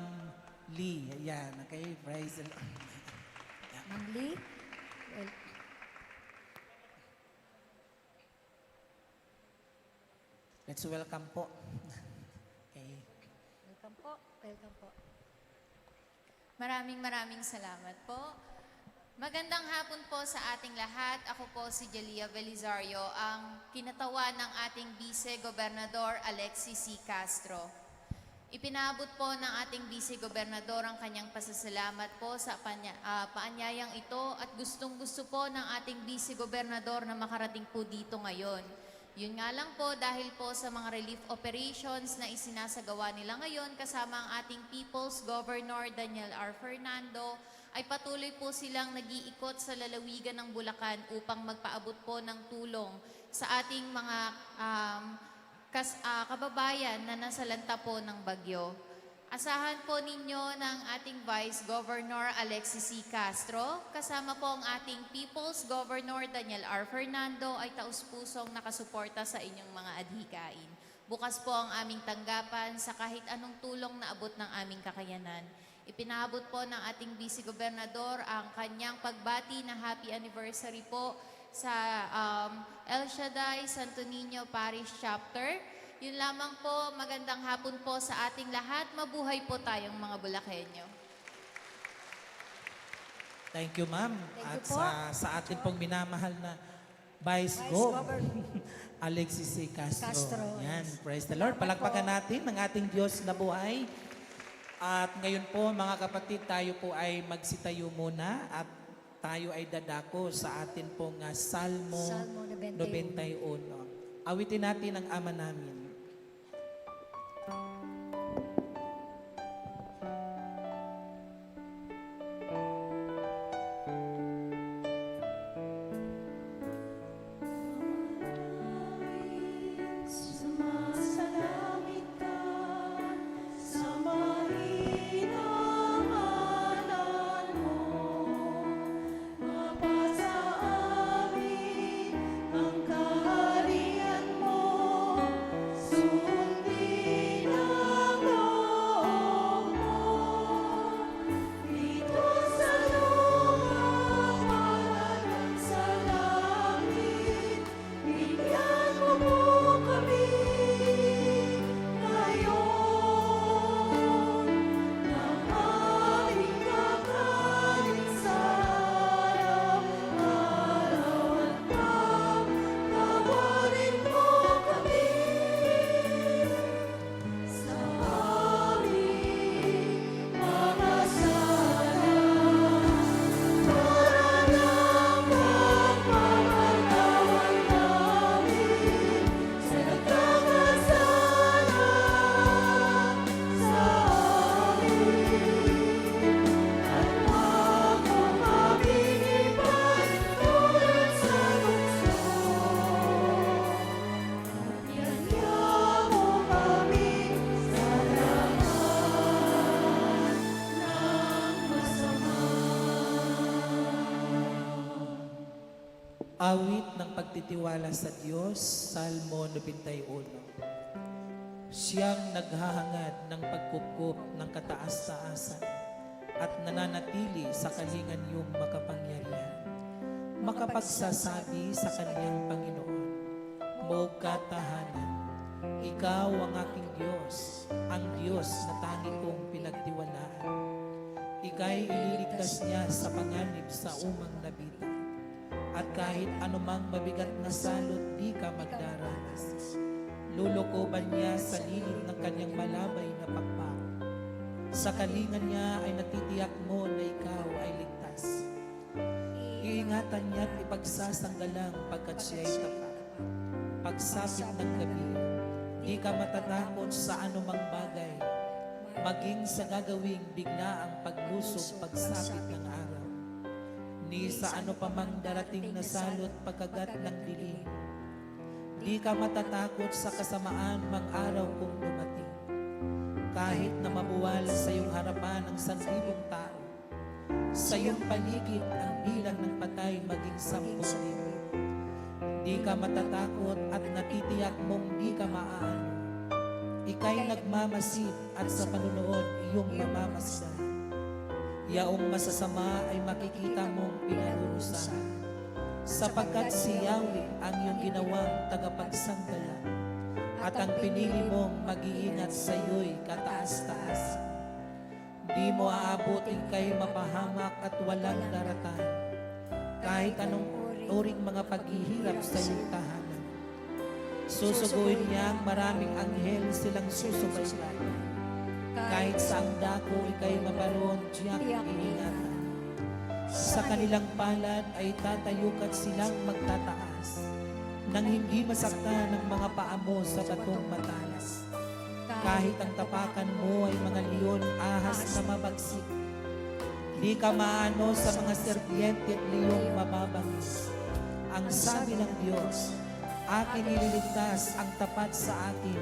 Lee. Ayan, okay, praise the Lord. Ma'am Lee. Well, Let's welcome po. Okay. welcome po. Welcome po. Maraming salamat po. Magandang hapon po sa ating lahat. Ako po si Jelia Belizario, ang kinatawan ng ating Vice-Gobernador Alexis C. Castro. Ipinaabot po ng ating Vice-Gobernador ang kanyang pasasalamat po sa paanyayang ito at gustong-gusto po ng ating Vice-Gobernador na makarating po dito ngayon. Yun nga lang po dahil po sa mga relief operations na isinasagawa nila ngayon kasama ang ating People's Governor Daniel R. Fernando ay patuloy po silang nag-iikot sa lalawigan ng Bulacan upang magpaabot po ng tulong sa ating mga kababayan na nasalanta po ng bagyo. Asahan po ninyo ng ating Vice Governor Alexis C. Castro, kasama po ang ating People's Governor Daniel R. Fernando ay taus-pusong nakasuporta sa inyong mga adhikain. Bukas po ang aming tanggapan sa kahit anong tulong na abot ng aming kakayanan. Ipinaabot po ng ating Vice Gobernador ang kanyang pagbati na happy anniversary po sa El Shaddai Santo Niño Parish Chapter. Yun lamang po, magandang hapon po sa ating lahat. Mabuhay po tayong mga Bulakenyo. Thank you, ma'am. At you po. sa ating pong minamahal na Vice Alexis C. Castro. Yan, praise the Lord. Palakpakan natin ng ating Diyos na buhay. At ngayon po, mga kapatid, tayo po ay magsitayo muna at tayo ay dadako sa atin pong Salmo Salmo 91. Awitin natin ang Ama namin. Sumasalangit ka sa mahinang ngalan mo, mapasa amin ang kaharian mo, sundin ang loob mo. Dito sa lupa, parang sa langit, bigyan mo po kami ngayon ng aming kakanin sa araw-araw at pagtawarin mo kami sa aming mga sala para lang mapagpapatawad namin sa nagkakasala sa amin at huwag mo kaming ipagtulad sa tukso at yanya mo kami sa lahat ng masama. Awit ng pagtitiwala sa Diyos, Salmo 91. Siyang naghahangad ng pagkukup ng kataas-taasan at nananatili sa kalingan yung makapangyarihan. Makapagsasabi sa kaniyang Panginoon, Moog katahanan, ikaw ang aking Diyos, ang Diyos na tangi kong pinagtiwalaan. Ika'y ililigtas niya sa panganib sa umang nabita. At kahit anumang mabigat na salot, di ka magdaranas. Lulukoban niya sa lilim ng kanyang malabay na pakpak. Sa kalingan niya ay natitiyak mo na ikaw ay ligtas. Iingatan niya at ipagsasanggalang pagkat siya ay tapat. Pagsapit ng gabi, di ka matatakot sa anumang bagay, maging sa gagawing bigla ang paglusog pagsapit ng araw. Ni sa ano pa mang darating na salot pagkagat ng dilim. Di ka matatakot sa kasamaan mang araw kung dumating. Kahit na mabuwal sa iyong harapan ang 1,000 tao, sa iyong paligid ang bilang ng patay maging 10,000. Di ka matatakot at natitiyak mong di ka maaano. Ika'y nagmamasid at sa panunood iyong mamamasdan. Yaong masasama ay makikita mong pinarurusahan, sapagkat si Yahweh ang iyong ginawang tagapagsangala at ang pinili mong mag-iingat sa iyo'y kataas-taas. Di mo aabutin kay mapahamak at walang daratan, kahit anong uring mga paghihirap sa iyong tahanan. Susuguin niya ang maraming anghel silang susubaybay. Kahit sa ang dako ikay mabaroon, tiyak iingatan. Sa kanilang palad ay tatayukat silang magtataas, nang hindi masaktan ng mga paa mo sa batong matalas. Kahit ang tapakan mo ay mga leon ahas na mabagsik, di ka maano sa mga serpiente at leong mababangis. Ang sabi ng Diyos, Akin ililigtas ang tapat sa akin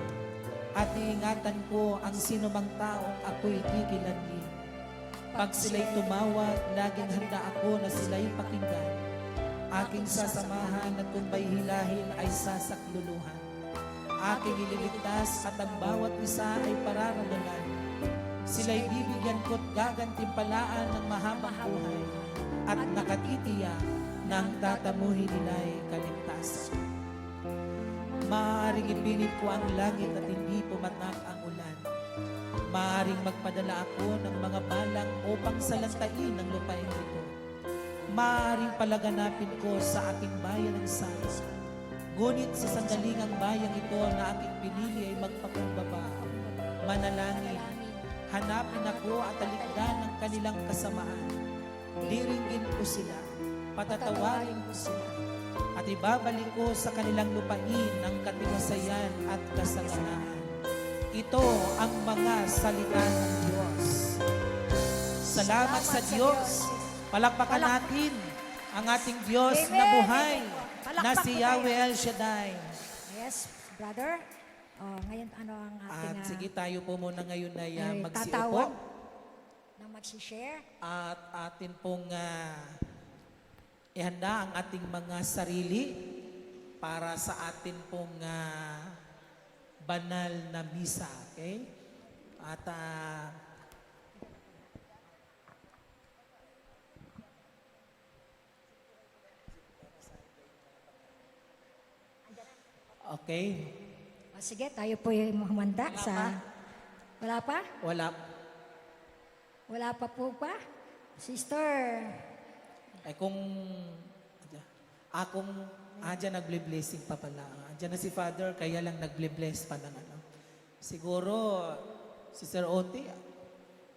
at iingatan ko ang sinumang taong ako'y kikilanli. Pag sila'y tumawag, laging handa ako na sila'y pakinggan. Aking sasamahan at kung may hilahil ay sasakluluhan. Aking ililigtas at ang bawat isa ay pararangalan. Sila'y bibigyan ko't gagantimpalaan ng mahabang buhay at nakatitiyak ng tatamuhin nila'y kaligtasan. Maaaring ipinit ko ang langit at hindi pumatak ang ulan. Maaaring magpadala ako ng mga balang upang salantain ang lupain ito. Maaaring palaganapin ko sa aking bayan ang sana. Ngunit sa sandaling ang bayang ito na aking pinili ay magpakumbaba. Manalangin, hanapin ako at talikdan ang kanilang kasamaan. Diringgin ko sila, patatawarin ko sila, at ibabalik ko sa kanilang lupain ang katiwasayan at kasaganaan. Ito ang mga salita ng Diyos. Salamat sa Diyos. Palakpakan natin ang ating Diyos na buhay, na si Yahweh El Shaddai. Yes, brother. Ngayon ano ang ating At sige, tayo po muna ngayon ay magsiupo. tatawag na magsishare. At atin pong ihanda ang ating mga sarili para sa atin pong banal na misa. Okay? At okay. Sige, tayo po yung humanda sa... Wala pa? Wala. Wala pa po pa? Sister, Ay kung dyan nagle-blessing pa pala. Dyan na si Father, kaya lang nagle-bless pa ng ano. Siguro, Sister Oti,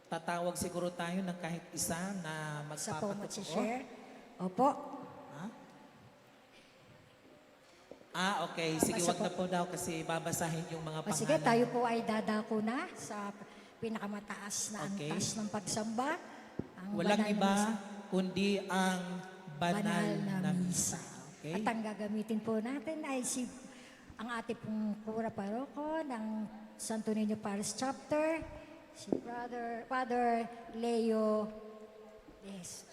tatawag siguro tayo ng kahit isa na sa po magpapatotoo. magsishare. Opo. Okay. Sige, wag na po daw kasi babasahin yung mga pangalan. Sige, tayo po ay dadako na sa pinakamataas na Okay. antas ng pagsamba. Ang Walang banal na iba misa. kundi ang banal na misa. Okay? At ang gagamitin po natin ay ang ating pong Kura Paroko ng Santo Niño Parish Chapter, si Father Leo. Yes.